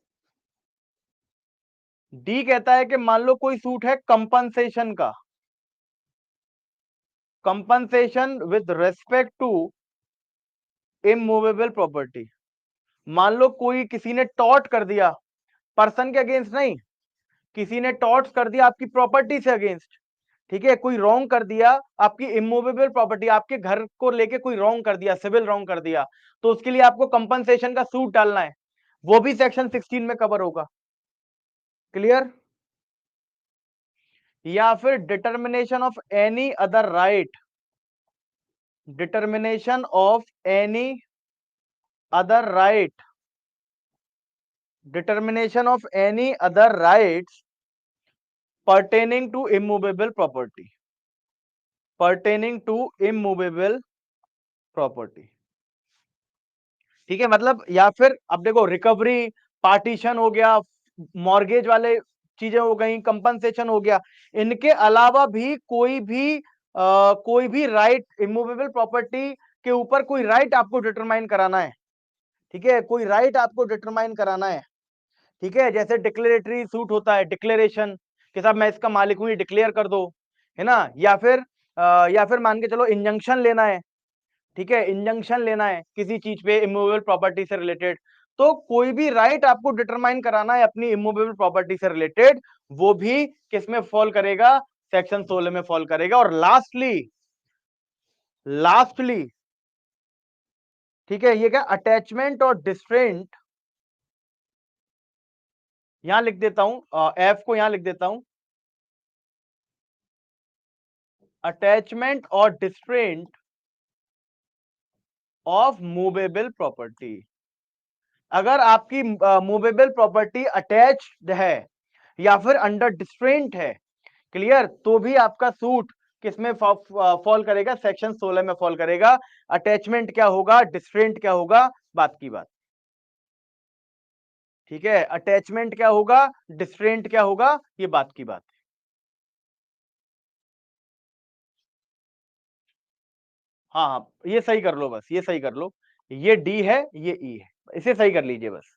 डी कहता है कि मान लो कोई सूट है कंपनसेशन का, compensation with respect to immovable property. मान लो कोई किसी ने टॉर्ट कर दिया, पर्सन के अगेंस्ट नहीं, किसी ने टॉर्ट कर दिया आपकी प्रॉपर्टी से अगेंस्ट, ठीक है, कोई रॉन्ग कर दिया आपकी इमूवेबल प्रॉपर्टी, आपके घर को लेके कोई रॉन्ग कर दिया, सिविल रॉन्ग कर दिया, तो उसके लिए आपको कंपनसेशन का सूट डालना है, वो भी सेक्शन 16 में कवर होगा। क्लियर? या फिर determination of any other right, determination of any other right, determination of any other rights pertaining to immovable property, pertaining to immovable property। ठीक है, मतलब या फिर अब देखो, रिकवरी, पार्टीशन हो गया, मॉर्गेज वाले चीजें हो गई, कंपनसेशन हो गया, इनके अलावा भी कोई भी राइट, इमूवेबल प्रॉपर्टी के ऊपर कोई राइट आपको डिटरमाइन कराना है, ठीक है, कोई राइट आपको डिटरमाइन कराना है, ठीक है, जैसे डिक्लेरेटरी सूट होता है, डिक्लेरेशन कि साहब मैं इसका मालिक हूं, ये डिक्लेयर कर दो, है ना, या फिर मान के चलो इंजंक्शन लेना है, ठीक है, इंजंक्शन लेना है किसी चीज पे इमूवेबल प्रॉपर्टी से रिलेटेड, तो कोई भी राइट आपको डिटरमाइन कराना है अपनी इमूवेबल प्रॉपर्टी से रिलेटेड, वो भी किस में फॉल करेगा, सेक्शन 16 में फॉल करेगा। और लास्टली ठीक है, ये क्या, अटैचमेंट और डिस्ट्रेंट, यहां लिख देता हूं, एफ को यहां लिख देता हूं, अटैचमेंट और डिस्ट्रेंट ऑफ मूवेबल प्रॉपर्टी। अगर आपकी मूवेबल प्रॉपर्टी अटैच्ड है या फिर अंडर डिस्ट्रेंट है, क्लियर, तो भी आपका सूट किसमें फॉल करेगा, सेक्शन 16 में फॉल करेगा। अटैचमेंट क्या होगा, डिस्ट्रेंट क्या होगा, बात की बात, ठीक है, अटैचमेंट क्या होगा, डिस्ट्रेंट क्या होगा, ये बात की बात। हाँ हाँ, ये सही कर लो, बस ये सही कर लो, ये डी है, ये ई है, इसे सही कर लीजिए, बस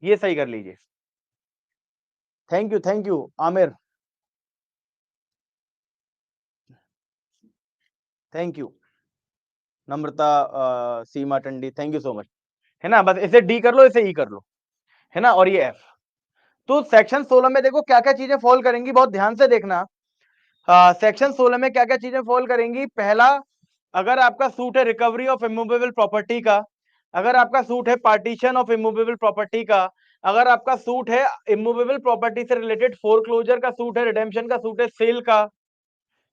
ये सही कर लीजिए। Thank you Aamir, thank you Namrata, Seema Tandi, thank you so much. है ना, बस इसे डी कर लो, इसे ई कर लो, है ना, और ये एफ। तो सेक्शन 16 में देखो क्या क्या चीजें फॉल करेंगी, बहुत ध्यान से देखना। सेक्शन 16 में क्या क्या चीजें फॉल करेंगी। पहला, अगर आपका सूट है रिकवरी ऑफ इमूवेबल प्रॉपर्टी का, अगर आपका सूट है पार्टीशन ऑफ इमूवेबल प्रॉपर्टी का, अगर आपका सूट है इमूवेबल प्रॉपर्टी से रिलेटेड फोरक्लोजर का सूट है, रिडेम्पशन का सूट है, सेल का,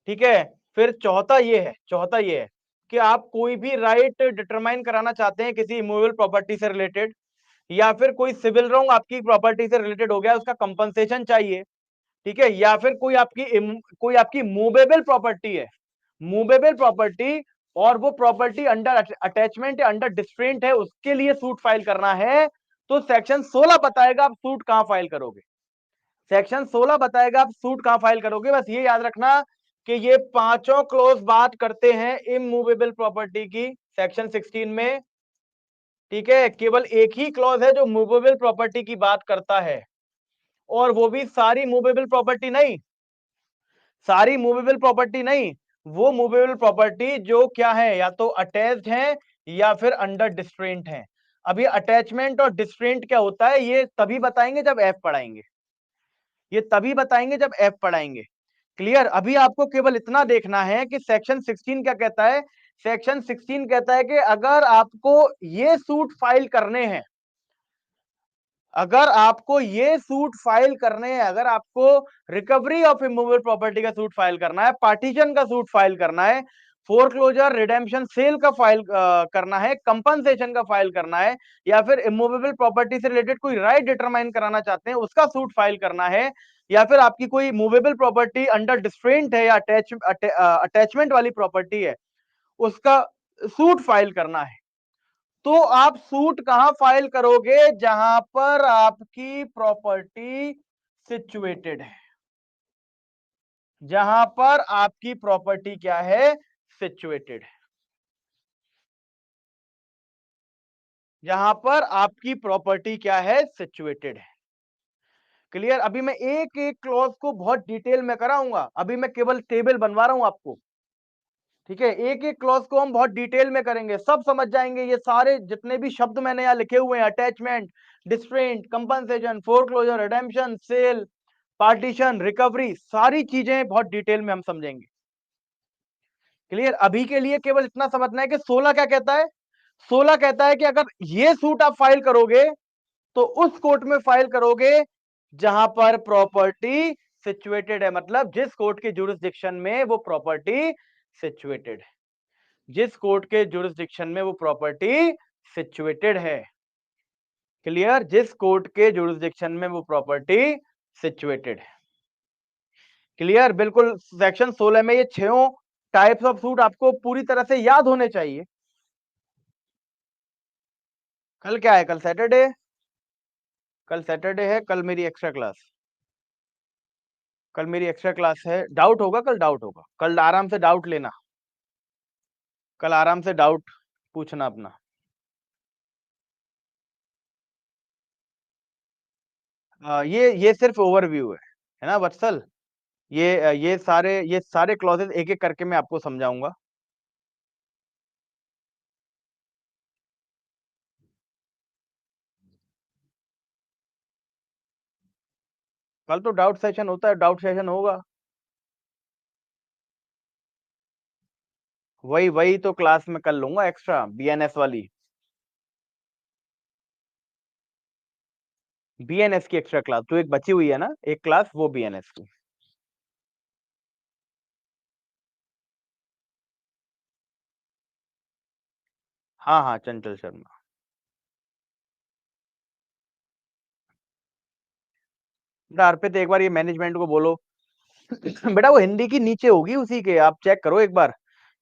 ठीक है। फिर चौथा ये है कि आप कोई भी राइट डिटरमाइन कराना चाहते हैं किसी इमूवेबल प्रॉपर्टी से रिलेटेड, या फिर कोई सिविल रॉन्ग आपकी प्रॉपर्टी से रिलेटेड हो गया, उसका कंपनसेशन चाहिए, ठीक है। या फिर कोई आपकी मूवेबल प्रॉपर्टी है, मूवेबल प्रॉपर्टी, और वो प्रॉपर्टी अंडर अटैचमेंट या अंडर डिस्ट्रेंट है, उसके लिए सूट फाइल करना है, तो सेक्शन 16 बताएगा आप सूट कहां फाइल करोगे। सेक्शन 16 बताएगा आप सूट कहां फाइल करोगे। बस ये याद रखना कि ये पांचों क्लोज बात करते हैं इमूवेबल प्रॉपर्टी की सेक्शन 16 में, ठीक है। केवल एक ही क्लॉज है जो मूवेबल प्रॉपर्टी की बात करता है, और वो भी सारी मूवेबल प्रॉपर्टी नहीं, सारी मूवेबल प्रॉपर्टी नहीं, वो मूवेबल प्रॉपर्टी जो क्या है, या तो अटैच्ड है या फिर अंडर डिस्ट्रेंट है। अभी अटैचमेंट और डिस्ट्रेंट क्या होता है ये तभी बताएंगे जब एफ पढ़ाएंगे, ये तभी बताएंगे जब एफ पढ़ाएंगे। क्लियर। अभी आपको केवल इतना देखना है कि सेक्शन 16 क्या कहता है। सेक्शन 16 कहता है कि अगर आपको ये सूट फाइल करने हैं, अगर आपको ये सूट फाइल करने हैं, अगर आपको रिकवरी ऑफ इमूवेबल प्रॉपर्टी का सूट फाइल करना है, पार्टीशन का सूट फाइल करना है, फोरक्लोजर रिडेम्पशन सेल का फाइल करना है, कंपनसेशन का फाइल करना है, या फिर इमूवेबल प्रॉपर्टी से रिलेटेड कोई राइट डिटरमाइन कराना चाहते हैं उसका सूट फाइल करना है, या फिर आपकी कोई मूवेबल प्रॉपर्टी अंडर डिस्ट्रेंट है या अटैचमेंट वाली प्रॉपर्टी है, उसका सूट फाइल करना है, तो आप सूट कहां फाइल करोगे, जहां पर आपकी प्रॉपर्टी सिचुएटेड है, जहां पर आपकी प्रॉपर्टी क्या है, सिचुएटेड है, जहां पर आपकी प्रॉपर्टी क्या है, सिचुएटेड है। क्लियर। अभी मैं एक एक क्लॉज को बहुत डिटेल में कराऊंगा, अभी मैं केवल टेबल बनवा रहा हूं आपको, ठीक है। एक एक क्लॉज को हम बहुत डिटेल में करेंगे, सब समझ जाएंगे, ये सारे जितने भी शब्द मैंने यहाँ लिखे हुए हैं, attachment, distraint, compensation, foreclosure, redemption, sale, partition, recovery, सारी चीजें बहुत डिटेल में हम समझेंगे। क्लियर। अभी के लिए केवल इतना समझना है कि 16 क्या कहता है। 16 कहता है कि अगर ये सूट आप फाइल करोगे तो उस कोर्ट में फाइल करोगे जहां पर प्रॉपर्टी सिचुएटेड है, मतलब जिस कोर्ट के जुरिस्डिक्शन में वो प्रॉपर्टी सिचुएटेड है, जिस कोर्ट के जुरिस्डिक्शन में वो प्रॉपर्टी सिचुएटेड है। क्लियर। जिस कोर्ट के जुरिस्डिक्शन में वो प्रॉपर्टी सिचुएटेड है। क्लियर। बिल्कुल। सेक्शन 16 में ये छह टाइप्स ऑफ सूट आपको पूरी तरह से याद होने चाहिए। कल क्या है, कल सैटरडे, कल सैटरडे है, कल मेरी एक्स्ट्रा क्लास, कल मेरी एक्स्ट्रा क्लास है। डाउट होगा कल, डाउट होगा कल, आराम से डाउट लेना, कल आराम से डाउट पूछना अपना। ये सिर्फ ओवरव्यू है ना वत्सल। ये सारे क्लॉजेस एक एक करके मैं आपको समझाऊंगा। कल तो डाउट सेशन होता है, डाउट सेशन होगा। वही वही तो क्लास में कर लूंगा एक्स्ट्रा, बीएनएस वाली, बीएनएस की एक्स्ट्रा क्लास तो एक बची हुई है ना, एक क्लास, वो बीएनएस की। हाँ हाँ, चंचल शर्मा। बेटा अर्पित, एक बार ये मैनेजमेंट को बोलो बेटा वो हिंदी की नीचे होगी उसी के, आप चेक करो एक बार।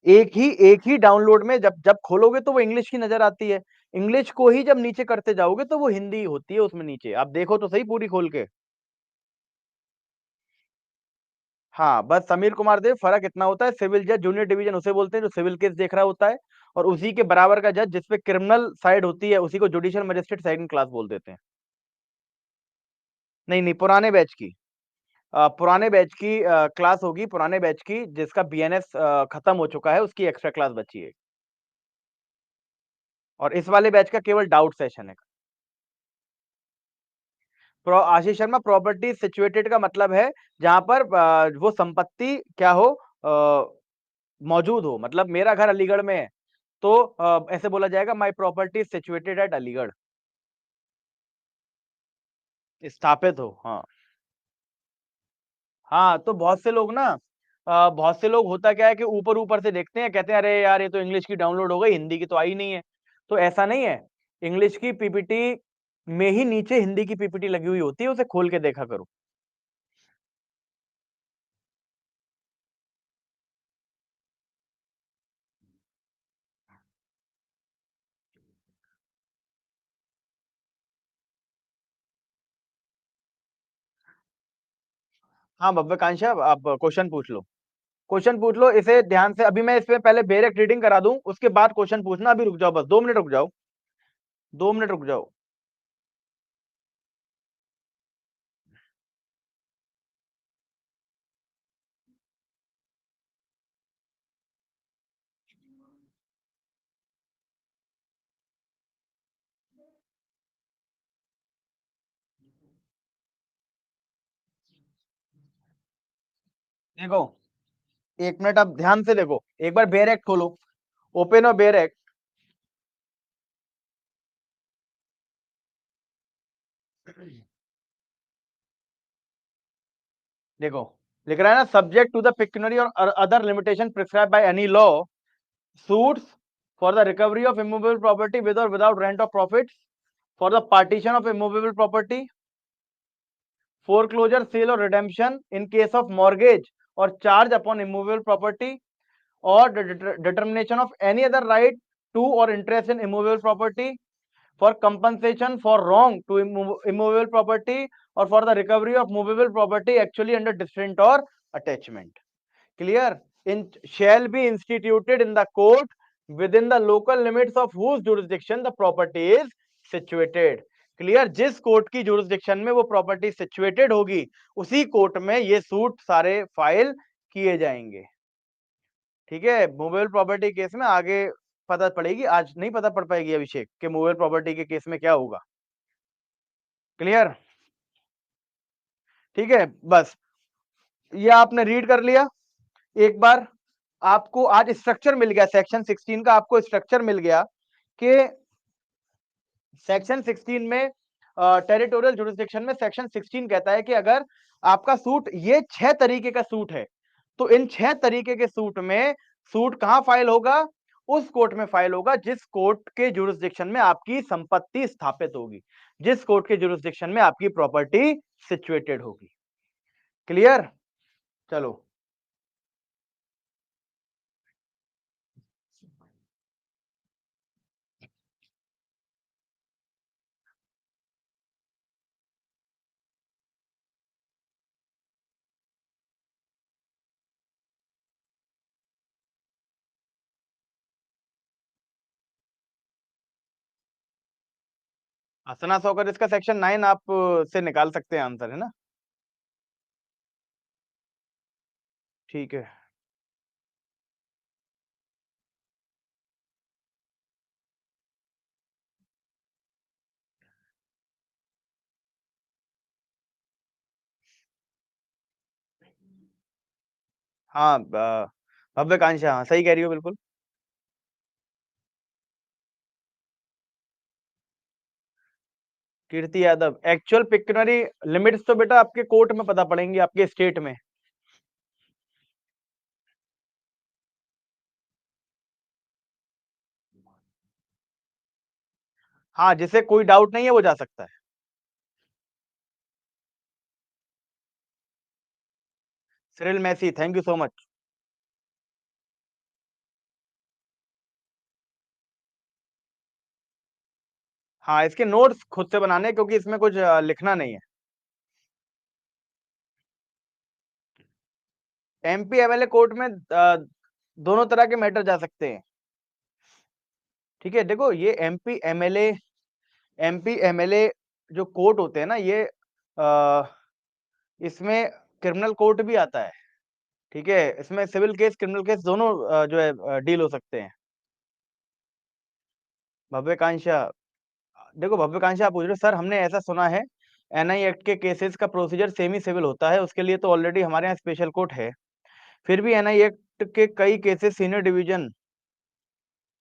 एक ही डाउनलोड में जब जब खोलोगे तो वो इंग्लिश की नजर आती है, इंग्लिश को ही जब नीचे करते जाओगे तो वो हिंदी होती है उसमें नीचे, आप देखो तो सही पूरी खोल के। हाँ, बस समीर कुमार देव, फर्क इतना होता है, सिविल जज जूनियर डिवीजन उसे बोलते हैं जो सिविल केस देख रहा होता है, और उसी के बराबर का जज जिसपे क्रिमिनल साइड होती है उसी को जुडिशियल मजिस्ट्रेट सेकंड क्लास बोल देते हैं। नहीं नहीं, पुराने बैच की, पुराने बैच की क्लास होगी, पुराने बैच की जिसका बीएनएस खत्म हो चुका है, उसकी एक्स्ट्रा क्लास बची है। और इस वाले बैच का केवल डाउट सेशन है। आशीष शर्मा, प्रॉपर्टी सिचुएटेड का मतलब है जहां पर वो संपत्ति क्या हो, मौजूद हो। मतलब मेरा घर अलीगढ़ में है, तो ऐसे बोला जाएगा माई प्रॉपर्टी सिचुएटेड एट अलीगढ़, स्थापित हो। हाँ हाँ, तो बहुत से लोग ना, बहुत से लोग होता क्या है कि ऊपर ऊपर से देखते हैं, कहते हैं अरे यार ये तो इंग्लिश की डाउनलोड हो गई, हिंदी की तो आई नहीं है। तो ऐसा नहीं है, इंग्लिश की पीपीटी में ही नीचे हिंदी की पीपीटी लगी हुई होती है, उसे खोल के देखा करो। हाँ भव्यकांक्षा, आप क्वेश्चन पूछ लो, क्वेश्चन पूछ लो, इसे ध्यान से। अभी मैं इसमें पहले डायरेक्ट रीडिंग करा दूं, उसके बाद क्वेश्चन पूछना। अभी रुक जाओ, बस 2 मिनट रुक जाओ, 2 मिनट रुक जाओ। देखो, 1 मिनट, अब ध्यान से देखो, एक बार बेयर एक्ट खोलो, ओपन और बेयर एक्ट। देखो, लिख रहा है ना, सब्जेक्ट टू द पिक्यूनरी और other limitation prescribed by any law, suits for the recovery of immovable property with और without rent of profits, for the partition of immovable property, foreclosure, sale or redemption in case of mortgage or charge upon immovable property, or the determination of any other right to or interest in immovable property, for compensation for wrong to immovable property, or for the recovery of movable property actually under descent or attachment. Clear? In shall be instituted in the court within the local limits of whose jurisdiction the property is situated. Clear? जिस court की jurisdiction में वो property situated होगी, उसी court में ये suit सारे file किए जाएंगे। ठीक है, मूवेबल प्रॉपर्टी केस में आगे पता पड़ेगी, आज नहीं पता पड़ पाएगी अभिषेक कि मूवेबल प्रॉपर्टी के केस में क्या होगा। क्लियर? ठीक है, बस ये आपने रीड कर लिया एक बार। आपको आज स्ट्रक्चर मिल गया, सेक्शन 16 का आपको स्ट्रक्चर मिल गया कि सेक्शन 16 में, टेरिटोरियल जुरिस्डिक्शन में सेक्शन 16 कहता है कि अगर आपका सूट, ये 6 तरीके का सूट है, तो इन 6 तरीके के सूट में सूट कहां फाइल होगा? उस कोर्ट में फाइल होगा जिस कोर्ट के जुरिस्डिक्शन में आपकी संपत्ति स्थापित होगी, जिस कोर्ट के जुरिस्डिक्शन में आपकी प्रॉपर्टी सिचुएटेड होगी। क्लियर? चलो, असना सौकर, इसका सेक्शन 9 आप से निकाल सकते हैं आंसर, है ना? ठीक है। हाँ, भव्यकांक्षा, हाँ सही कह रही हो बिल्कुल। कीर्ति यादव, एक्चुअल पिक्यूनरी लिमिट्स तो बेटा आपके कोर्ट में पता पड़ेंगी, आपके स्टेट में। हाँ, जिसे कोई डाउट नहीं है वो जा सकता है। Cyril Massey, thank you so much. हाँ, इसके नोट्स खुद से बनाने हैं, क्योंकि इसमें कुछ लिखना नहीं है। एमपी एमएलए कोर्ट में दोनों तरह के मैटर जा सकते हैं। ठीक है, देखो ये एमपी एमएलए जो कोर्ट होते हैं ना, ये इसमें क्रिमिनल कोर्ट भी आता है, ठीक है? इसमें सिविल केस, क्रिमिनल केस दोनों जो है डील हो सकते हैं। भव्यकांक्षा, देखो भव्यकांक्षा आप पूछ रहे हो, सर हमने ऐसा सुना है, एनआई एक्ट के केसेस का प्रोसीजर सेमी सिविल होता है, उसके लिए तो ऑलरेडी हमारे यहाँ स्पेशल कोर्ट है। फिर भी एनआई एक्ट के कई cases senior division,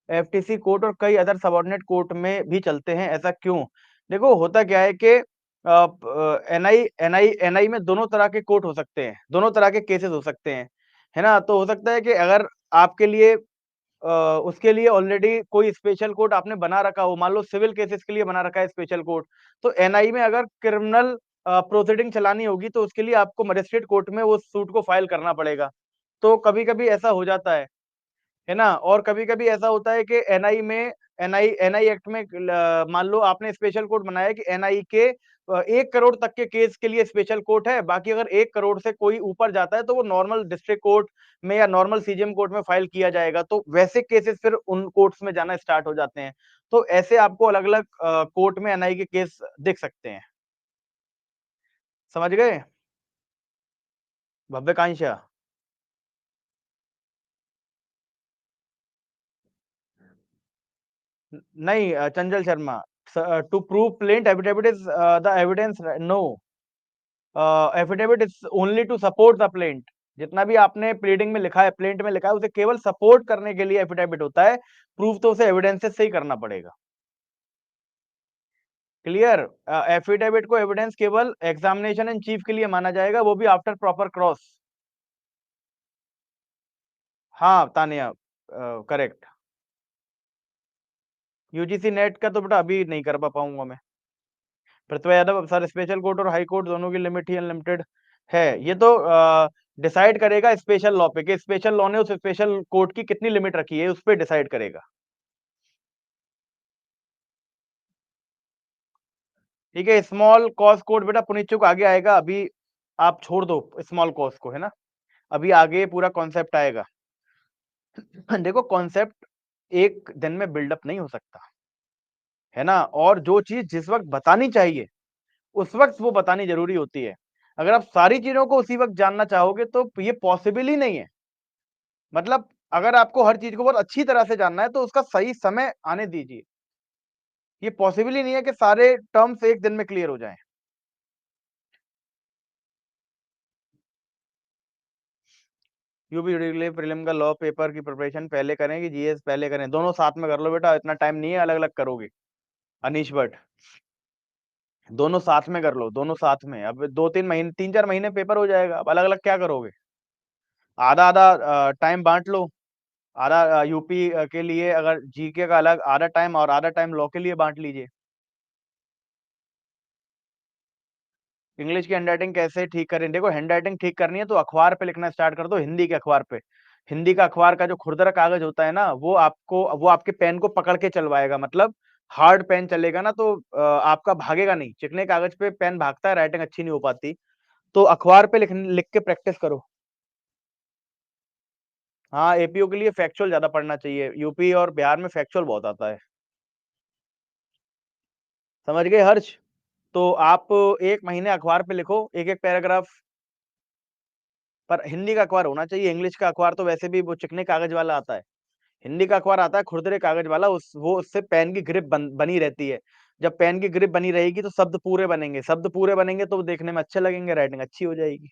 FTC court और कई अदर सबऑर्डिनेट कोर्ट में भी चलते हैं, ऐसा क्यों? देखो होता क्या है कि एनआई एनआई एनआई में दोनों तरह के कोर्ट हो सकते हैं, दोनों तरह के केसेस हो सकते हैं, है ना? तो हो सकता है कि अगर आपके लिए उसके लिए ऑलरेडी कोई स्पेशल कोर्ट आपने बना रखा हो, मान लो सिविल केसेस के लिए बना रखा है स्पेशल कोर्ट, तो एनआई में अगर क्रिमिनल प्रोसीडिंग चलानी होगी तो उसके लिए आपको मजिस्ट्रेट कोर्ट में वो सूट को फाइल करना पड़ेगा। तो कभी-कभी ऐसा हो जाता है ना? और कभी-कभी ऐसा होता है कि एनआई में एनआई एनआई एक्ट में मान लो आपने स्पेशल कोर्ट बनाया कि एनआई के 1 करोड़ तक के केस के लिए स्पेशल कोर्ट है, बाकी अगर 1 करोड़ से कोई ऊपर जाता है तो वो नॉर्मल डिस्ट्रिक्ट कोर्ट में या नॉर्मल सीजेएम कोर्ट में फाइल किया जाएगा। तो वैसे केसेस फिर उन कोर्ट्स में जाना स्टार्ट हो जाते हैं। तो ऐसे आपको अलग-अलग कोर्ट में एनआई के केस दिख सकते हैं। समझ गए? भव्यकांक्षा। नहीं Chanchal Sharma, to prove plaint affidavit is the evidence, no, affidavit is only to support the plaint. जितना भी आपने प्लीडिंग में लिखा है, प्लेंट में लिखा है, उसे केवल सपोर्ट करने के लिए एफिडेविट होता है, प्रूफ तो उसे एविडेंसेस से ही करना पड़ेगा। क्लियर? एफिडेविट को एविडेंस केवल एग्जामिनेशन इन चीफ के लिए माना जाएगा, वो भी आफ्टर प्रॉपर क्रॉस। हाँ तानिया, करेक्ट। यूजीसी नेट का तो बेटा अभी नहीं कर पाऊंगा मैं। प्रतिभा यादव, सर स्पेशल कोर्ट और हाई कोर्ट दोनों की लिमिट ही अनलिमिटेड है, ये तो डिसाइड करेगा स्पेशल लॉ पे, कि स्पेशल लॉ ने उस स्पेशल कोर्ट की कितनी लिमिट रखी है, उस पे डिसाइड करेगा। ठीक है, स्मॉल कॉस कोड बेटा पुनिच्चुक आगे आएगा, अभी आप छोड़ दो स्मॉल कॉस को, है ना? अभी आगे पूरा कॉन्सेप्ट आएगा। देखो कॉन्सेप्ट एक दिन में बिल्डअप नहीं हो सकता, है ना? और जो चीज जिस वक्त बतानी चाहिए उस वक्त वो बतानी जरूरी होती है। अगर आप सारी चीजों को उसी वक्त जानना चाहोगे तो ये पॉसिबल ही नहीं है। मतलब अगर आपको हर चीज को बहुत अच्छी तरह से जानना है तो उसका सही समय आने दीजिए। ये पॉसिबल ही नहीं है कि सारे टर्म्स एक दिन में क्लियर हो जाएं। यूपी प्रीलिम का लॉ पेपर की प्रिपरेशन पहले करें कि जीएस पहले करें? दोनों साथ में कर लो बेटा, इतना टाइम नहीं है अलग अलग करोगे। अनीश भट्ट, दोनों साथ में कर लो, दोनों साथ में। अब 2-3 महीने, 3-4 महीने पेपर हो जाएगा, अब अलग अलग क्या करोगे? आधा आधा टाइम बांट लो। आधा यूपी के लिए अगर जीके का अलग आधा टाइम, और आधा टाइम लॉ के लिए बांट लीजिए। इंग्लिश की हैंडराइटिंग कैसे ठीक करें? देखो हैंडराइटिंग ठीक करनी है तो अखबार पे लिखना स्टार्ट कर दो, हिंदी के अखबार पे। हिंदी का अखबार का जो खुरदरा कागज होता है ना, वो आपके पेन को पकड़ के चलवाएगा। मतलब हार्ड पेन चलेगा ना तो आपका भागेगा नहीं। चिकने कागज पे पेन भागता है, राइटिंग अच्छी नहीं हो पाती। तो अखबार पे लिख के प्रैक्टिस करो। हाँ, एपीओ के लिए फैक्चुअल ज्यादा पढ़ना चाहिए, यूपी और बिहार में फैक्चुअल बहुत आता है। समझ गए हर्ष? तो आप 1 महीने अखबार पे लिखो एक एक पैराग्राफ। पर हिंदी का अखबार होना चाहिए, इंग्लिश का अखबार तो वैसे भी वो चिकने कागज वाला आता है। हिंदी का अखबार आता है खुरदरे कागज वाला, उससे पेन की ग्रिप बनी रहती है। जब पेन की ग्रिप बनी रहेगी तो शब्द पूरे बनेंगे, शब्द पूरे बनेंगे तो वो देखने में अच्छे लगेंगे, राइटिंग अच्छी हो जाएगी।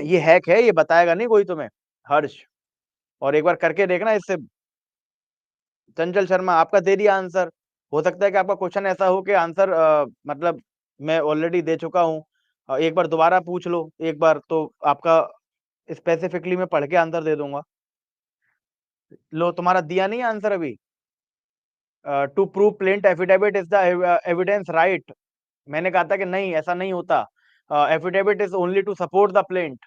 ये हैक है, ये बताएगा नहीं कोई तुम्हें हर्ष। और एक बार करके देखना इससे। चंचल शर्मा, आपका दे दिया आंसर। हो सकता है कि आपका क्वेश्चन ऐसा हो कि आंसर मतलब मैं ऑलरेडी दे चुका हूँ। एक बार दोबारा पूछ लो, एक बार तो आपका स्पेसिफिकली मैं पढ़ के आंसर दे दूंगा। लो तुम्हारा दिया नहीं आंसर अभी। To prove plaint affidavit is the evidence, right? मैंने कहा था कि नहीं, ऐसा नहीं होता। Affidavit is only to support the plaint.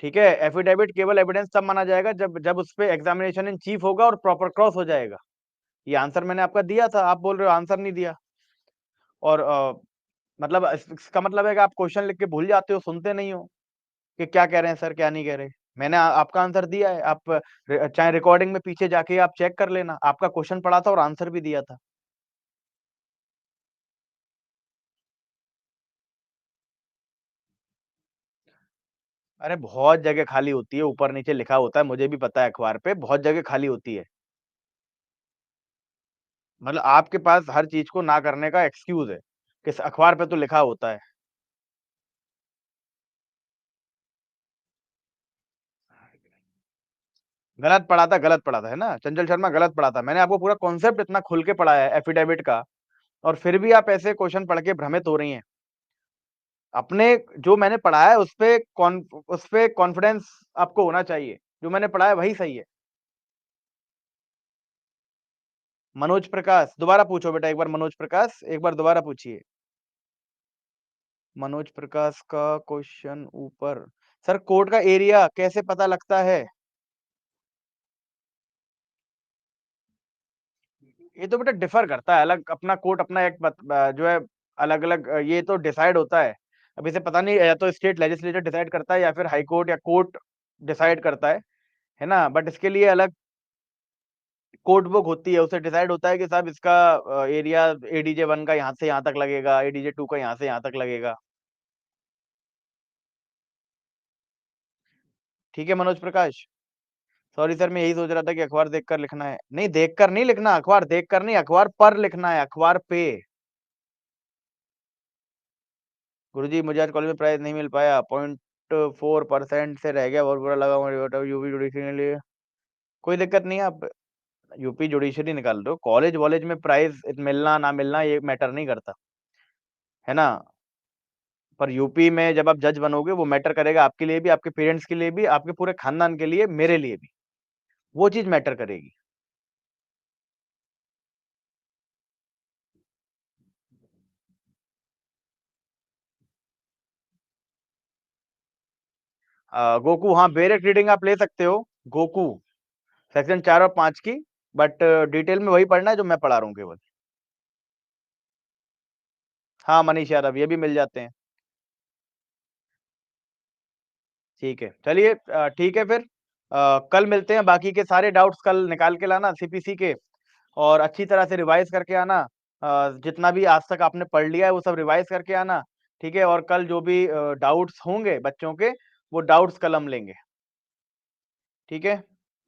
ठीक है, एफिडेविट केवल एविडेंस तब माना जाएगा जब जब उस पे एग्जामिनेशन इन चीफ होगा और प्रॉपर क्रॉस हो जाएगा। ये आंसर मैंने आपका दिया था, आप बोल रहे हो आंसर नहीं दिया। और मतलब इसका मतलब है कि आप क्वेश्चन लिख के भूल जाते हो, सुनते नहीं हो कि क्या कह रहे हैं सर, क्या नहीं कह रहे। मैंने आपका आंसर दिया है, आप चाहे रिकॉर्डिंग में पीछे जाके आप चेक कर लेना, आपका क्वेश्चन पढ़ा था और आंसर भी दिया था। अरे बहुत जगह खाली होती है, ऊपर-नीचे लिखा होता है, मुझे भी पता है अखबार पे, बहुत जगह खाली होती है। मतलब आपके पास हर चीज़ को ना करने का एक्सक्यूज़ है, कि इस अखबार पे तो लिखा होता है। गलत पढ़ा था, है ना? चंचल शर्मा गलत पढ़ा था। मैंने आपको पूरा कॉन्सेप्ट इतना खुल के पढ़ाया है एफिडेविट का और फिर भी आप ऐसे क्वेश्चन पढ़ के भ्रमित हो रही हैं। अपने जो मैंने पढ़ाया है उस पे कॉन्फिडेंस आपको होना चाहिए। जो मैंने पढ़ाया है वही सही है। मनोज प्रकाश, दोबारा पूछो बेटा एक बार मनोज प्रकाश, एक बार दोबारा पूछिए। मनोज प्रकाश का क्वेश्चन ऊपर। सर कोर्ट का एरिया कैसे पता लगता है? ये तो बेटा डिफर करता है, अलग अपना कोर्ट अपना एक जो है अलग-अलग ये तो डिसाइड होता है। अब इसे पता नहीं या तो स्टेट लेजिस्लेचर डिसाइड करता है या फिर हाई कोर्ट या कोर्ट डिसाइड करता है ना? बट इसके लिए अलग कोर्ट बुक होती है, उससे डिसाइड होता है कि साहब इसका एरिया एडीजे 1 का यहाँ से यहाँ तक लगेगा, एडीजे 2 का यहाँ से यहाँ तक लगेगा। ठीक है मनोज प्रकाश? सॉरी सर मैं यही सोच रहा था कि अखबार देखकर लिखना है। नहीं देखकर नहीं लिखना, अखबार देखकर नहीं, अखबार पर लिखना है, अखबार पे। गुरुजी मुझे आज कॉलेज में प्राइज़ नहीं मिल पाया, 0.4% से रह गया, बहुत बुरा लगा मुझे बताओ यूपी जुडिशरी के लिए। कोई दिक्कत नहीं है, आप यूपी जुडिशरी निकाल दो, कॉलेज-वॉलेज में प्राइज़ मिलना ना मिलना ये मैटर नहीं करता, है ना? पर यूपी में जब आप जज बनोगे वो मैटर करेगा आपके लिए भी, आपके पेरेंट्स के लिए भी, आपके पूरे खानदान के लिए, मेरे लिए भी। वो चीज़ मैटर करेगी। गोकू हाँ, बेरेक रीडिंग आप ले सकते हो, गोकू, सेक्शन 4 और 5 की, बट डिटेल में वही पढ़ना है जो मैं पढ़ा रहा हूँ केवल। हाँ, मनीष यादव ये भी मिल जाते हैं। ठीक है, चलिए ठीक है फिर कल मिलते हैं, बाकी के सारे डाउट्स कल निकाल के लाना सीपीसी के और अच्छी तरह से रिवाइज़ करके आना। जितना भी आज तक आपने पढ़ लिया है वो सब रिवाइज़ करके आना, ठीक है? और कल जो भी डाउट्स होंगे बच्चों के, वो डाउट्स कल हम लेंगे, ठीक है?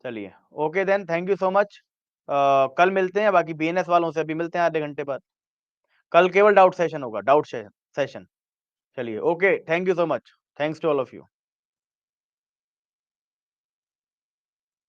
चलिए, okay then thank you so much. कल मिलते हैं, बाकी बीएनएस वालों से अभी मिलते हैं आधे घंटे बाद। कल केवल डाउट सेशन होगा, डाउट सेशन। चलिए, okay, thank you so much. Thanks to all of you.